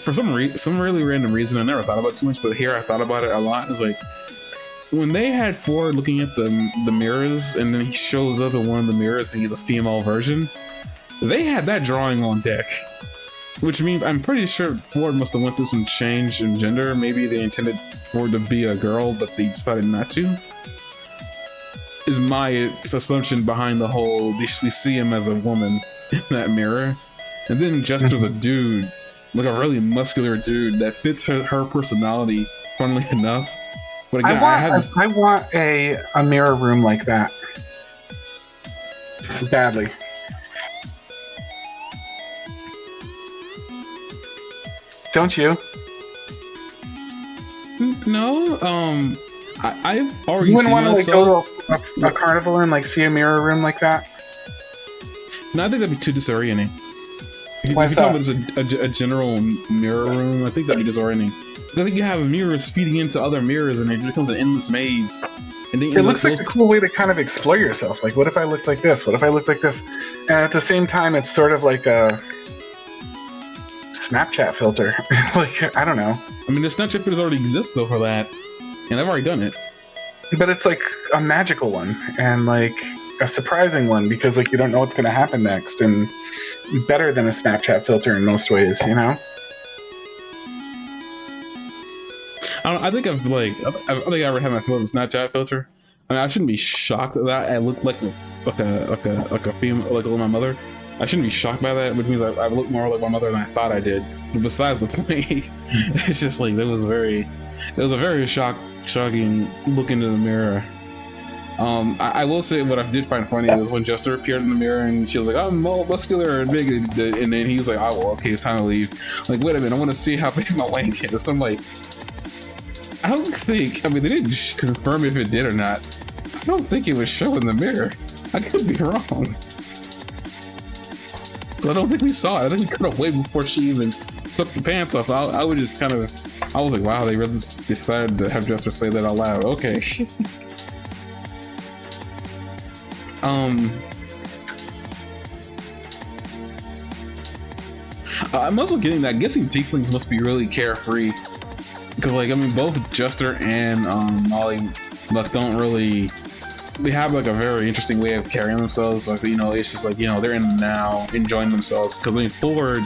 S1: for some really random reason, I never thought about it too much, but here I thought about it a lot. It's like when they had Ford looking at the mirrors, and then he shows up in one of the mirrors and he's a female version. They had that drawing on deck, which means I'm pretty sure Ford must have went through some change in gender. Maybe they intended Ford to be a girl, but they decided not to. Is my assumption behind the whole, we see him as a woman in that mirror. And then Jester's a dude, like a really muscular dude that fits her personality, funnily enough. But again,
S2: I want a mirror room like that. Badly. Don't you?
S1: No, I've already
S2: You wouldn't
S1: seen
S2: want to like
S1: myself.
S2: go to a carnival and like see a mirror room like that?
S1: No, I think that'd be too disorienting. If
S2: Why
S1: you're
S2: is
S1: talking about a general mirror room, I think that'd be disorienting. I think you have mirrors feeding into other mirrors, and it becomes an endless maze. And then,
S2: It looks like a cool way to kind of explore yourself. Like, what if I looked like this? What if I looked like this? And at the same time, it's sort of like a Snapchat filter. Like, I don't know.
S1: I mean, the Snapchat filters already exist though for that, and I've already done it.
S2: But it's like a magical one and like a surprising one because like you don't know what's going to happen next, and better than a Snapchat filter in most ways, you know?
S1: I think I've ever had my phone with a Snapchat filter. I mean, I shouldn't be shocked that I look like a female, like my mother. I shouldn't be shocked by that, which means I look more like my mother than I thought I did. But besides the point, it's just like it was a very shocking look into the mirror. I will say what I did find funny was when Jester appeared in the mirror and she was like, "I'm all muscular and big," and then he was like, "Oh, well, okay, it's time to leave." Like, wait a minute, I want to see how big my wank is. I'm like, I don't think. I mean, they didn't confirm if it did or not. I don't think it would show in the mirror. I could be wrong. I don't think we saw it. I think we could have waited before she even took the pants off. I would just kind of, I was like, wow, they really decided to have Jester say that out loud. Okay. I'm also getting that. Guessing tieflings must be really carefree, because like I mean, both Jester and Molly like don't really. They have like a very interesting way of carrying themselves. Like, you know, it's just like, you know, they're in the now, enjoying themselves. Because I mean, Ford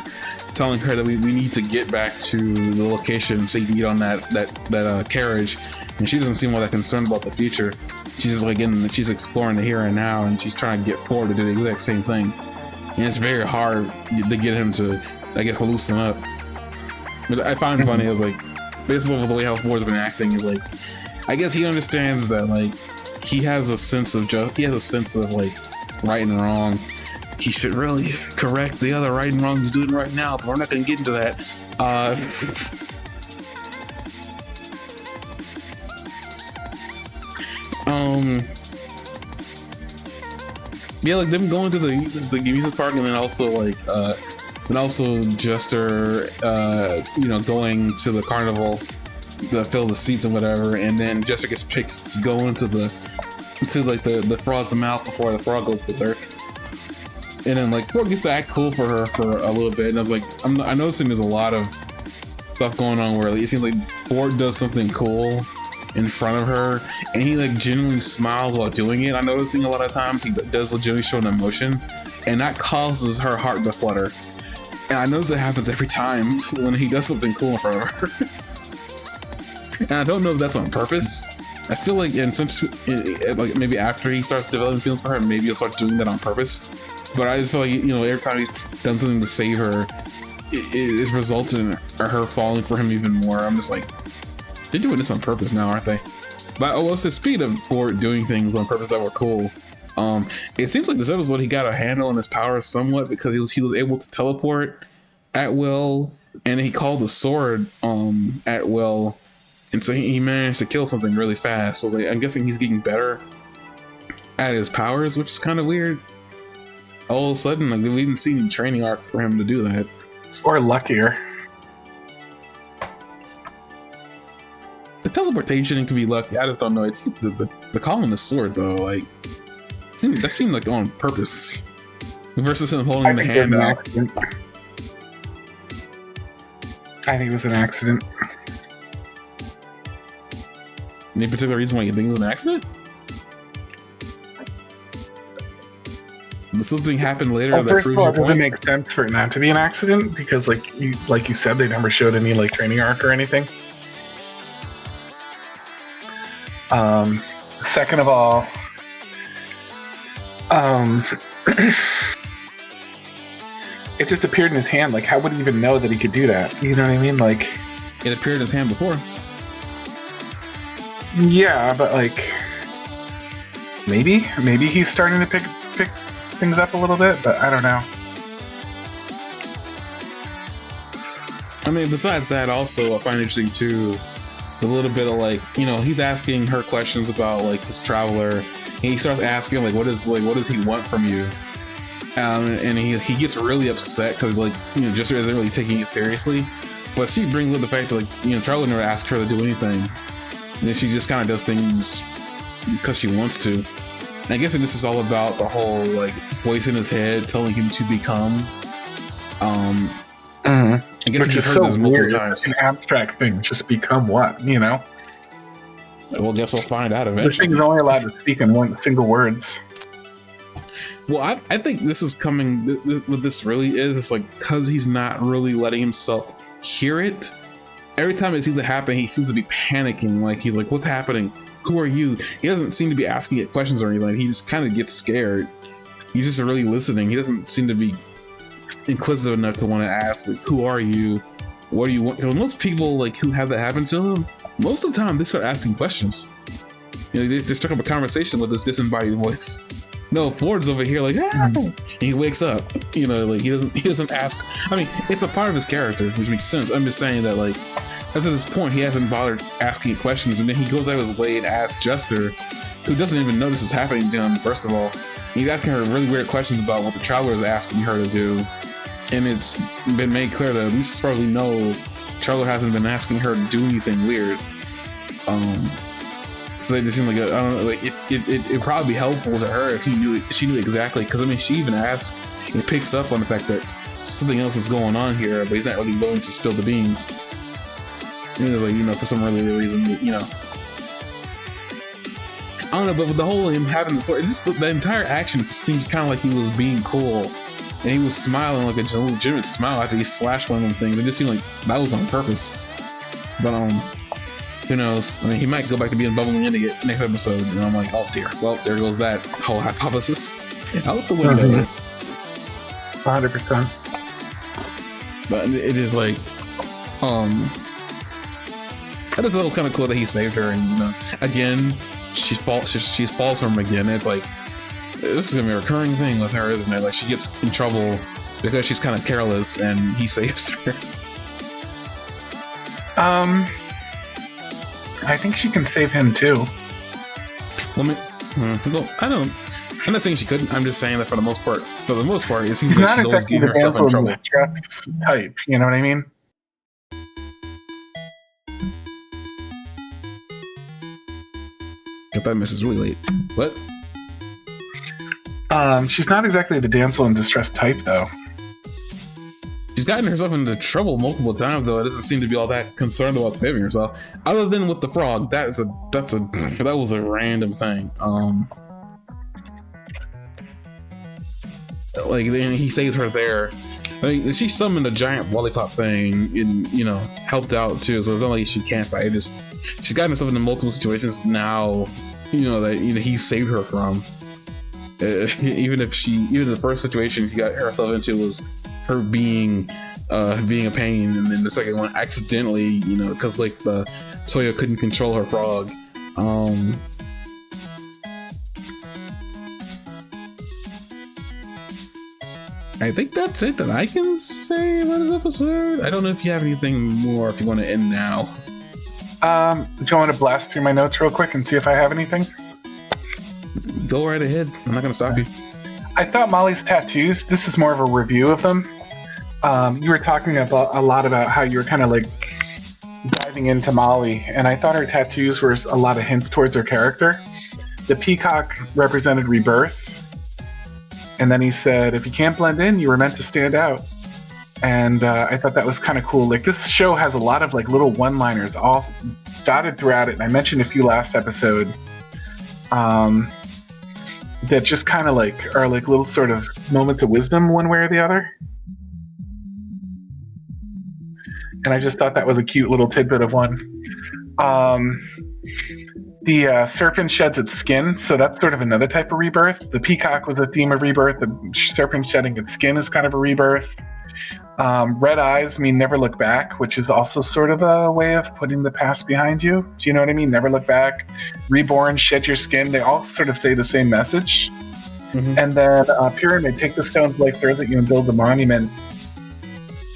S1: telling her that we need to get back to the location so you can get on that carriage, and she doesn't seem all that concerned about the future. She's just like she's exploring the here and now, and she's trying to get Ford to do the exact same thing. And it's very hard to get him to, I guess, loosen up. But I find it funny. I was like, based on the way how Ford's been acting, is like, I guess he understands that like. He has a sense of like right and wrong. He should really correct the other right and wrong he's doing right now, but we're not going to get into that. Yeah, like them going to the music park, and then also like Jester, you know, going to the carnival to fill the seats and whatever, and then Jester gets picked to go into the frog's mouth before the frog goes berserk, and then like Ford gets to act cool for her for a little bit, and I was like, I'm noticing there's a lot of stuff going on where like, it seems like Ford does something cool in front of her, and he like genuinely smiles while doing it. I'm noticing a lot of times he does legitimately show an emotion, and that causes her heart to flutter. And I notice it happens every time when he does something cool in front of her. And I don't know if that's on purpose. I feel like like maybe after he starts developing feelings for her, maybe he'll start doing that on purpose. But I just feel like, you know, every time he's done something to save her, it's resulted in her falling for him even more. I'm just like, they're doing this on purpose now, aren't they? But also, speaking of Ford doing things on purpose that were cool, it seems like this episode he got a handle on his powers somewhat, because he was able to teleport at will, and he called the sword at will. And so he managed to kill something really fast. So I was like, I'm guessing he's getting better at his powers, which is kind of weird. All of a sudden, like, we haven't seen any training arc for him to do that.
S2: Or luckier.
S1: The teleportation can be lucky. I just don't know. It's the calling the sword though. Like, that seemed like on purpose. Versus him holding the hand out.
S2: I think it was an accident.
S1: Any particular reason why you think it was an accident? Did something happen later
S2: Well,
S1: that
S2: first
S1: proves
S2: of all,
S1: your
S2: it doesn't
S1: point?
S2: make sense for it not to be an accident because, like you said, they never showed any like training arc or anything. Second of all, it just appeared in his hand. Like, how would he even know that he could do that? You know what I mean? Like,
S1: It appeared in his hand before.
S2: yeah, but like, maybe he's starting to pick things up a little bit, but I don't know.
S1: I mean, besides that, also I find interesting too the little bit of like, you know, he's asking her questions about like this traveler, and he starts asking like, what does he want from you? And he gets really upset because like, you know, Jester isn't really taking it seriously. But she brings up the fact that like, you know, traveler never asked her to do anything, and then she just kind of does things because she wants to. And I guess this is all about the whole like voice in his head telling him to become. I guess
S2: Which
S1: he's
S2: is
S1: heard
S2: so
S1: this multiple
S2: weird.
S1: times.
S2: It's an abstract thing. Just become what, you know?
S1: Well, guess we'll find out
S2: This
S1: eventually.
S2: thing's only allowed to speak in one single words.
S1: Well, I think this is coming. What this really is, it's like because he's not really letting himself hear it. Every time it seems to happen, he seems to be panicking. Like he's like, "What's happening? Who are you?" He doesn't seem to be asking it questions or anything. He just kind of gets scared. He's just really listening. He doesn't seem to be inquisitive enough to want to ask, like, "Who are you? What do you want?" Because most people like who have that happen to them, most of the time they start asking questions. You know, they strike up a conversation with this disembodied voice. No, Ford's over here like, ah! And he wakes up. You know, like he doesn't ask. I mean, it's a part of his character, which makes sense. I'm just saying that like up to this point, he hasn't bothered asking questions, and then he goes out of his way and asks Jester, who doesn't even know this is happening to him. First of all, he's asking her really weird questions about what the traveler is asking her to do, and it's been made clear that at least as far as we know, traveler hasn't been asking her to do anything weird. So they just seem like I don't know, like it'd probably be helpful to her if she knew exactly, because I mean she even asks, it picks up on the fact that something else is going on here, but he's not really willing to spill the beans. You know, like, you know, for some really reason, you know. I don't know, but with the whole him having the sword, the entire action seems kind of like he was being cool, and he was smiling like a legitimate smile after he slashed one of them things. It just seemed like that was on purpose. But who knows? I mean, he might go back to being bubbling idiot next episode, and I'm like, oh dear. Well, there goes that whole hypothesis out the window.
S2: 100%.
S1: But it is like, I just thought it was kind of cool that he saved her, and you know, again, she falls for him again. It's like this is gonna be a recurring thing with her, isn't it? Like she gets in trouble because she's kind of careless, and he saves her.
S2: I think she can save him too.
S1: Well, I'm not saying she couldn't. I'm just saying that for the most part, it seems
S2: He's
S1: like
S2: not
S1: she's always
S2: exactly
S1: getting
S2: the
S1: herself in
S2: damsel in
S1: trouble.
S2: distress type. You know what I mean?
S1: Got that message really late. What?
S2: She's not exactly the damsel in distress type, though.
S1: She's gotten herself into trouble multiple times, though. It doesn't seem to be all that concerned about saving herself. Other than with the frog, that was a random thing. Like, and he saves her there. I mean, she summoned a giant lollipop thing and, you know, helped out too. So it's not like she can't fight. She's gotten herself into multiple situations now, you know, that, you know, he saved her from. Even the first situation she got herself into was her being a pain, and then the second one accidentally, you know, because like the Toya couldn't control her frog. I think that's it that I can say about this episode. I don't know if you have anything more, if you want to end now.
S2: Do you want to blast through my notes real quick and see if I have anything?
S1: Go right ahead. I'm not going to stop you.
S2: I thought Molly's tattoos, this is more of a review of them. You were talking about a lot about how you were kind of like diving into Molly, and I thought her tattoos were a lot of hints towards her character. The peacock represented rebirth, and then he said, if you can't blend in, you were meant to stand out. And I thought that was kind of cool. Like, this show has a lot of like little one-liners all dotted throughout it, and I mentioned a few last episode that just kind of like are like little sort of moments of wisdom one way or the other. And I just thought that was a cute little tidbit of one. The serpent sheds its skin, so that's sort of another type of rebirth. The peacock was a theme of rebirth. The serpent shedding its skin is kind of a rebirth. Red eyes mean never look back, which is also sort of a way of putting the past behind you. Do you know what I mean? Never look back. Reborn, shed your skin. They all sort of say the same message. Mm-hmm. And then pyramid, take the stone Blake throws at you and build the monument,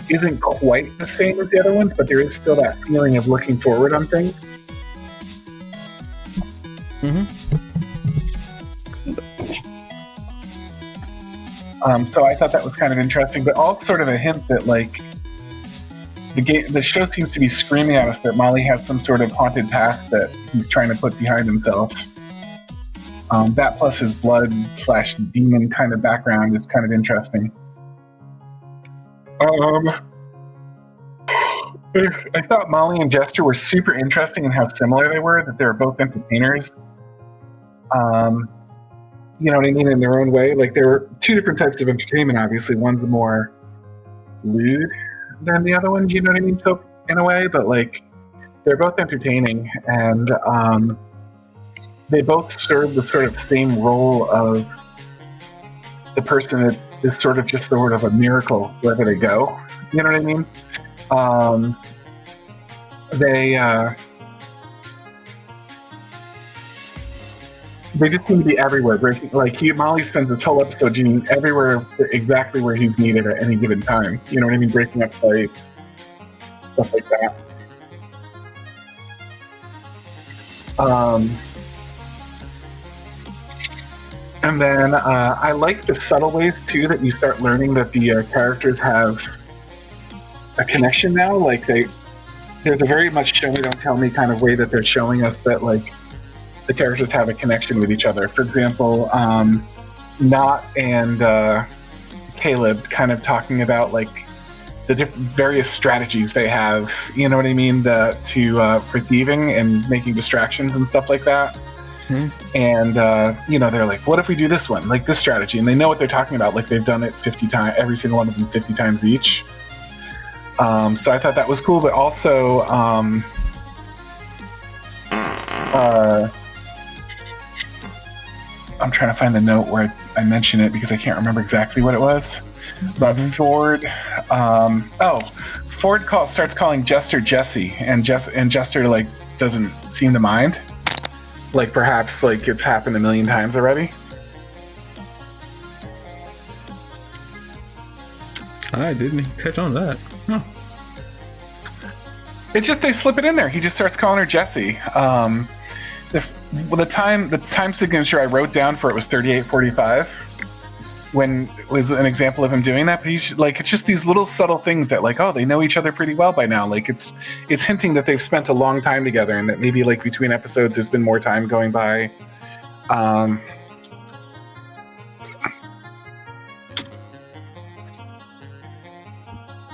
S2: isn't quite the same as the other ones, but there is still that feeling of looking forward on things.
S1: Mm-hmm.
S2: So I thought that was kind of interesting, but all sort of a hint that like the show seems to be screaming at us that Molly has some sort of haunted past that he's trying to put behind himself. That plus his blood/demon kind of background is kind of interesting. I thought Molly and Jester were super interesting in how similar they were, that they were both entertainers. You know what I mean, in their own way. Like, there were two different types of entertainment, obviously. One's more lewd than the other one, you know what I mean? So, in a way, but like, they're both entertaining, and they both serve the sort of same role of the person that is sort of just sort of a miracle wherever they go. You know what I mean? They just seem to be everywhere. Like, Molly spends this whole episode being everywhere, exactly where he's needed at any given time. You know what I mean? Breaking up fights, stuff like that. And then I like the subtle ways too that you start learning that the characters have a connection now. Like, there's a very much show me don't tell me kind of way that they're showing us that like the characters have a connection with each other. For example, Knot and Caleb kind of talking about like the various strategies they have. You know what I mean? For thieving and making distractions and stuff like that. Mm-hmm. And you know, they're like, what if we do this one, like this strategy? And they know what they're talking about. Like, they've done it 50 times, every single one of them 50 times each. So I thought that was cool, but also I'm trying to find the note where I mentioned it because I can't remember exactly what it was. But Ford starts calling Jester Jesse, and Jester like doesn't seem to mind. Like, perhaps like it's happened a million times already.
S1: I didn't catch on to that. Huh.
S2: It's just they slip it in there. He just starts calling her Jessie. The time signature I wrote down for it was 38:45, when it was an example of him doing that. But he's like, it's just these little subtle things that like, oh, they know each other pretty well by now. Like, it's hinting that they've spent a long time together, and that maybe like between episodes there's been more time going by.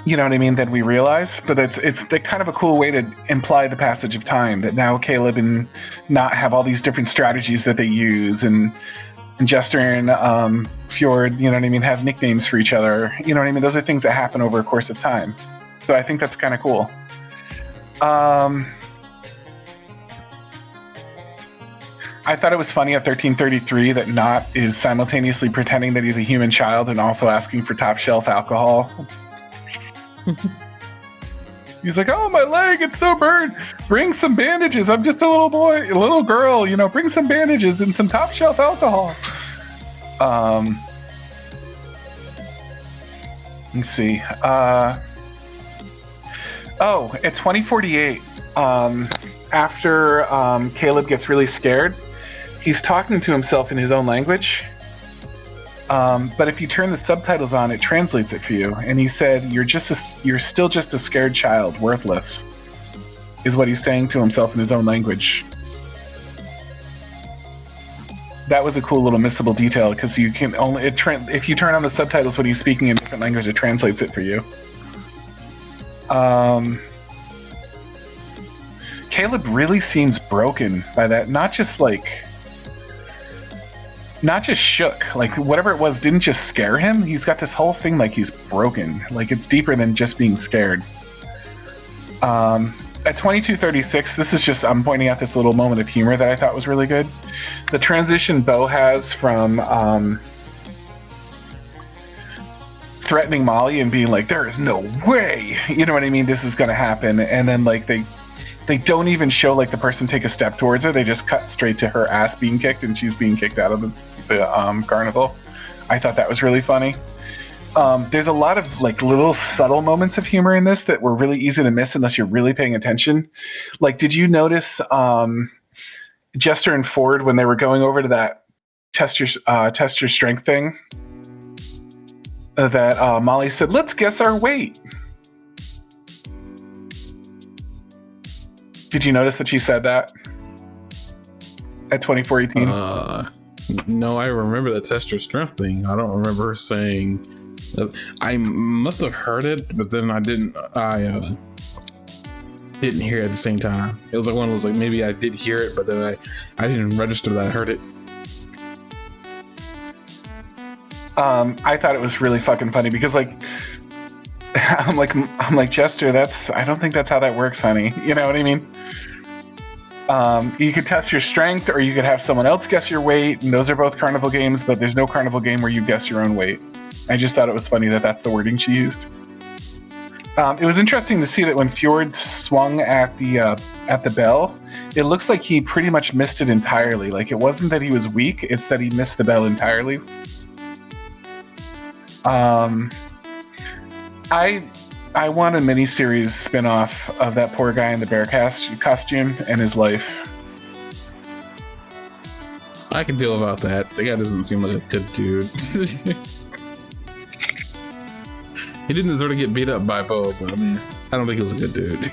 S2: You know what I mean, than we realize. But it's the kind of a cool way to imply the passage of time, that now Caleb and Knot have all these different strategies that they use, and Jester and Fjord, you know what I mean, have nicknames for each other. You know what I mean? Those are things that happen over a course of time. So I think that's kind of cool. I thought it was funny at 1333 that Knot is simultaneously pretending that he's a human child and also asking for top shelf alcohol. He's like, oh, my leg, it's so burned. Bring some bandages. I'm just a little boy, a little girl, you know, bring some bandages and some top shelf alcohol. Let's see. At 2048, after Caleb gets really scared, he's talking to himself in his own language. But if you turn the subtitles on, it translates it for you. And he said, you're still just a scared child, worthless, is what he's saying to himself in his own language. That was a cool little missable detail, because you can only, if you turn on the subtitles when he's speaking in different language, it translates it for you. Caleb really seems broken by that. Not just shook. Like whatever it was didn't just scare him. He's got this whole thing like he's broken. Like it's deeper than just being scared. At 22:36, this is just, I'm pointing out this little moment of humor that I thought was really good. The transition Bo has from threatening Molly and being like, there is no way, you know what I mean, this is going to happen. And then like they don't even show like the person take a step towards her. They just cut straight to her ass being kicked and she's being kicked out of the carnival. I thought that was really funny. There's a lot of like little subtle moments of humor in this that were really easy to miss unless you're really paying attention. Like, did you notice Jester and Ford when they were going over to that test your strength thing? That Molly said, "Let's guess our weight." Did you notice that she said that at 24:18?
S1: No, I remember the test your strength thing. I don't remember her saying. I must have heard it, but then I didn't. I didn't hear it at the same time. It was like one of those like maybe I did hear it, but then I didn't register that I heard it.
S2: I thought it was really fucking funny because like I'm like Chester, I don't think that's how that works, honey. You know what I mean? You could test your strength or you could have someone else guess your weight, and those are both carnival games, but there's no carnival game where you guess your own weight. I just thought it was funny that that's the wording she used. It was interesting to see that when Fjord swung at the bell, it looks like he pretty much missed it entirely. Like it wasn't that he was weak, it's that he missed the bell entirely. I want a miniseries spin-off of that poor guy in the bear costume and his life.
S1: I can deal about that. The guy doesn't seem like a good dude. He didn't deserve to get beat up by Bo, but I mean, I don't think he was a good dude.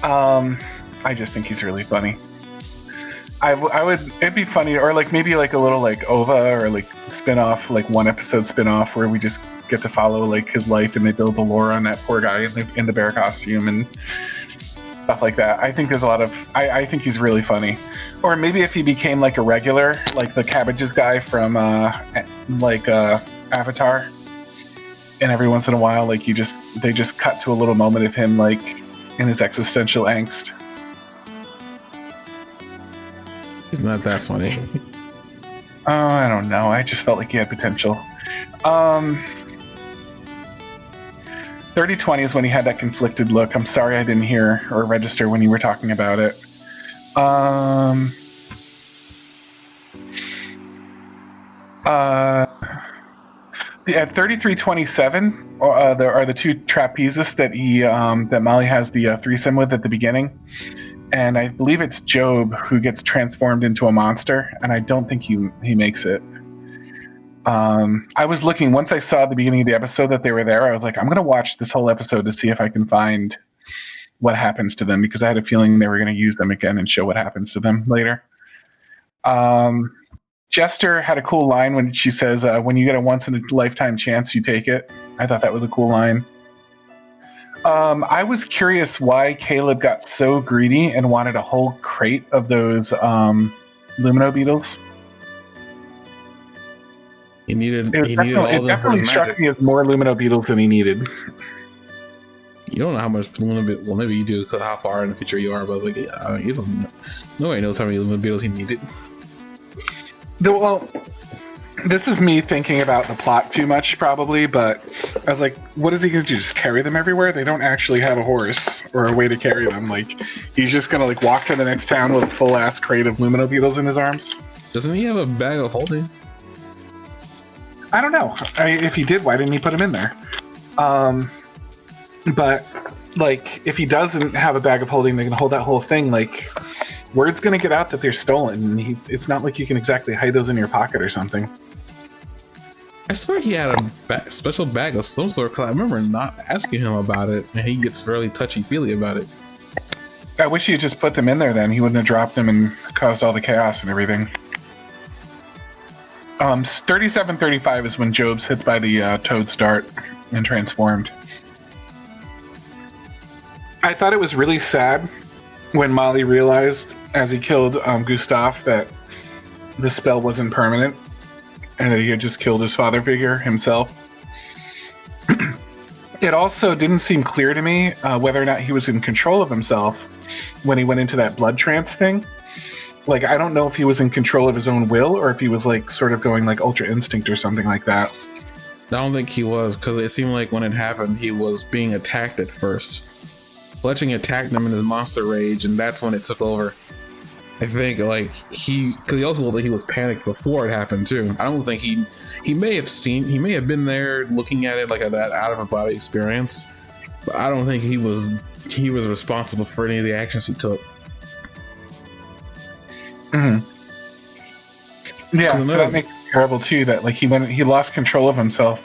S2: I just think he's really funny. I would, it'd be funny, or like maybe like a little like OVA or like spin-off, like one episode spin-off where we just get to follow like his life and they build the lore on that poor guy in the bear costume and stuff like that. I think there's a lot of, I think he's really funny. Or maybe if he became like a regular, like the Cabbages guy from Avatar, and every once in a while like they just cut to a little moment of him like in his existential angst.
S1: He's not that funny.
S2: Oh, I don't know. I just felt like he had potential. 3020 is when he had that conflicted look. I'm sorry I didn't hear or register when you were talking about it. At 3327 there are the two trapezes that that Molly has the threesome with at the beginning. And I believe it's Job who gets transformed into a monster, and I don't think he makes it. I was looking, once I saw at the beginning of the episode that they were there, I was like, I'm going to watch this whole episode to see if I can find what happens to them, because I had a feeling they were going to use them again and show what happens to them later. Jester had a cool line when she says, when you get a once-in-a-lifetime chance, you take it. I thought that was a cool line. I was curious why Caleb got so greedy and wanted a whole crate of those Lumino beetles.
S1: He needed all
S2: It
S1: of them for
S2: definitely
S1: his
S2: struck
S1: magic.
S2: me as more Lumino beetles than he needed.
S1: You don't know how much Lumino. Well, maybe you do, because how far in the future you are. But I was like, yeah, you don't know. Nobody knows how many Lumino beetles he needed.
S2: Well, this is me thinking about the plot too much, probably, but I was like, what is he going to do? Just carry them everywhere? They don't actually have a horse or a way to carry them. Like, he's just going to like walk to the next town with a full-ass crate of Lumino beetles in his arms?
S1: Doesn't he have a bag of holding?
S2: I don't know. If he did, why didn't he put them in there? But, like, if he doesn't have a bag of holding, they can hold that whole thing, like, word's going to get out that they're stolen. And it's not like you can exactly hide those in your pocket or something.
S1: I swear he had a special bag of some sort, because I remember not asking him about it, and he gets very touchy-feely about it.
S2: I wish he had just put them in there then. He wouldn't have dropped them and caused all the chaos and everything. 37:35 is when Job's hit by the toad start and transformed. I thought it was really sad when Molly realized, as he killed Gustav, that the spell wasn't permanent and that he had just killed his father figure himself. It also didn't seem clear to me whether or not he was in control of himself when he went into that blood trance thing. Like, I don't know if he was in control of his own will or if he was like sort of going like ultra instinct or something like that.
S1: I don't think he was, because it seemed like when it happened, he was being attacked at first. Fletching attacked him in his monster rage, and that's when it took over. I think, like, because he also looked like he was panicked before it happened too. I don't think he may have been there looking at it like that out of a body experience, but I don't think he was responsible for any of the actions he took.
S2: Mm-hmm. Yeah, so that makes it terrible too. That like he lost control of himself.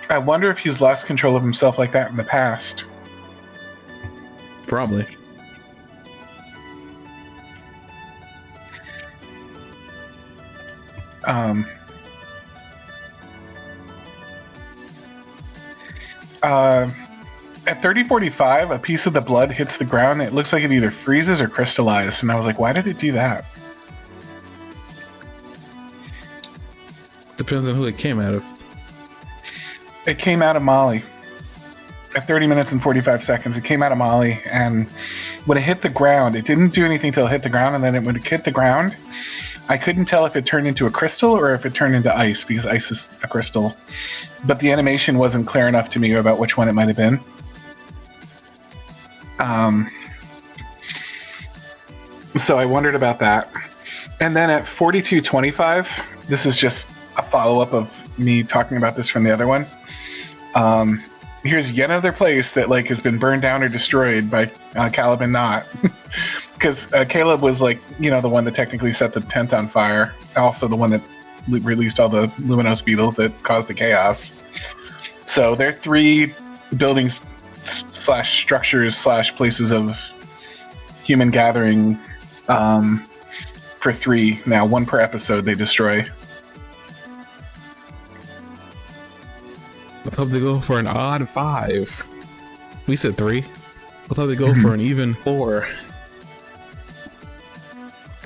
S2: I wonder if he's lost control of himself like that in the past.
S1: Probably. At 30:45, a piece of the blood hits the ground. It looks like it either freezes or crystallizes, and I was like, why did it do that? Depends on who it came out of.
S2: It came out of Molly. At 30 minutes and 45 seconds, it came out of Molly, and when it hit the ground, it didn't do anything till it hit the ground, and then when it hit the ground, I couldn't tell if it turned into a crystal or if it turned into ice, because ice is a crystal. But the animation wasn't clear enough to me about which one it might have been. So I wondered about that. And then at 42:25, this is just a follow-up of me talking about this from the other one. Here's yet another place that like has been burned down or destroyed by Caleb and Not. Because Caleb was like, you know, the one that technically set the tent on fire. Also the one that released all the luminous beetles that caused the chaos. So there are 3 buildings / structures / places of human gathering for 3 now. 1 per episode they destroy.
S1: Let's hope they go for an odd 5. We said 3. Let's hope they go for an even 4.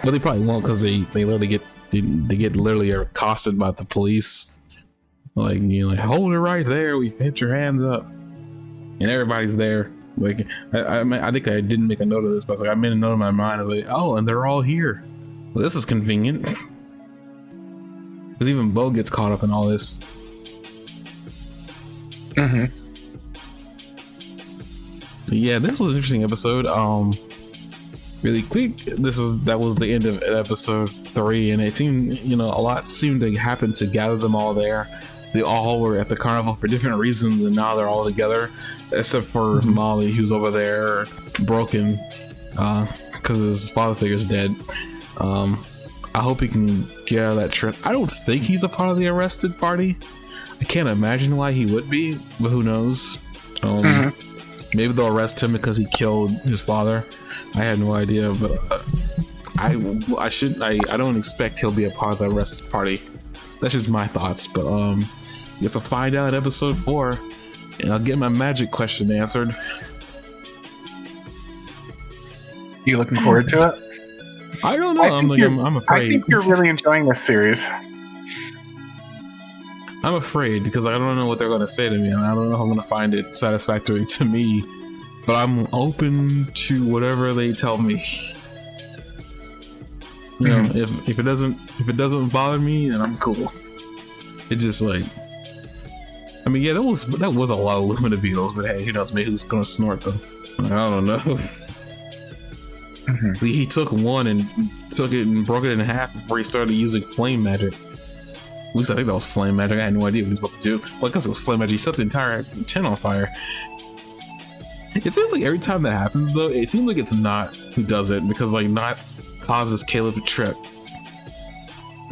S1: But they probably won't, because they literally get literally accosted by the police. Like, you know, like, hold it right there. We hit your hands up, and everybody's there. Like, I think I didn't make a note of this, but I made a note in my mind. I was like, oh, and they're all here. Well, this is convenient. Because even Bo gets caught up in all this.
S2: Mm-hmm.
S1: Yeah, this was an interesting episode. Really quick, that was the end of episode 3, and it seemed, you know, a lot seemed to happen to gather them all there. They all were at the carnival for different reasons, and now they're all together, except for Molly, who's over there broken because his father figure's dead. I hope he can get out of that trip. I don't think he's a part of the arrested party. I can't imagine why he would be, but who knows? Maybe they'll arrest him because he killed his father. I had no idea, but I don't expect he'll be a part of the arrested party. That's just my thoughts, but guess I'll find out in episode 4, and I'll get my magic question answered.
S2: You looking forward to it?
S1: I don't know. I'm afraid.
S2: I think you're really enjoying this series.
S1: I'm afraid because I don't know what they're going to say to me, and I don't know if I'm going to find it satisfactory to me. But I'm open to whatever they tell me. You know, if it doesn't bother me, then I'm cool. It's just like, I mean, yeah, that was a lot of Lumina beetles, but hey, who knows? Maybe who's gonna snort them? I don't know. He took one and took it and broke it in half before he started using flame magic. At least I think that was flame magic. I had no idea what he was about to do. Well, I guess it was flame magic. He set the entire tent on fire. It seems like every time that happens, though, it seems like it's Not who does it, because like Not causes Caleb to trip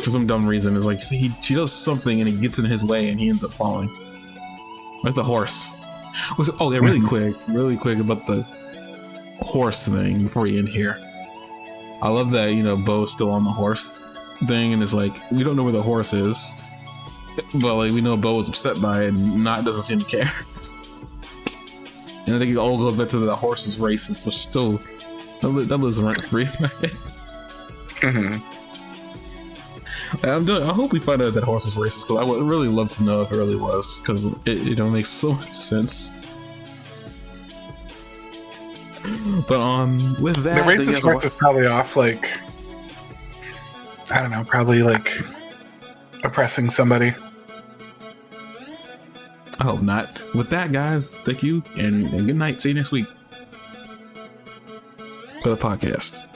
S1: for some dumb reason. It's like she does something and it gets in his way and he ends up falling, like the horse. Oh yeah, really quick about the horse thing before we end here. I love that, you know, Bo's still on the horse thing, and it's like we don't know where the horse is, but like we know Bo was upset by it, and Not doesn't seem to care. And I think it all goes back to the horses races, which still that lives rent free.
S2: Mm-hmm.
S1: I hope we find out that horse was racist, because I would really love to know if it really was, because it makes so much sense. But with that,
S2: The racist horse is probably off, like, I don't know, probably like oppressing somebody.
S1: I hope not. With that, guys, thank you and good night. See you next week for the podcast.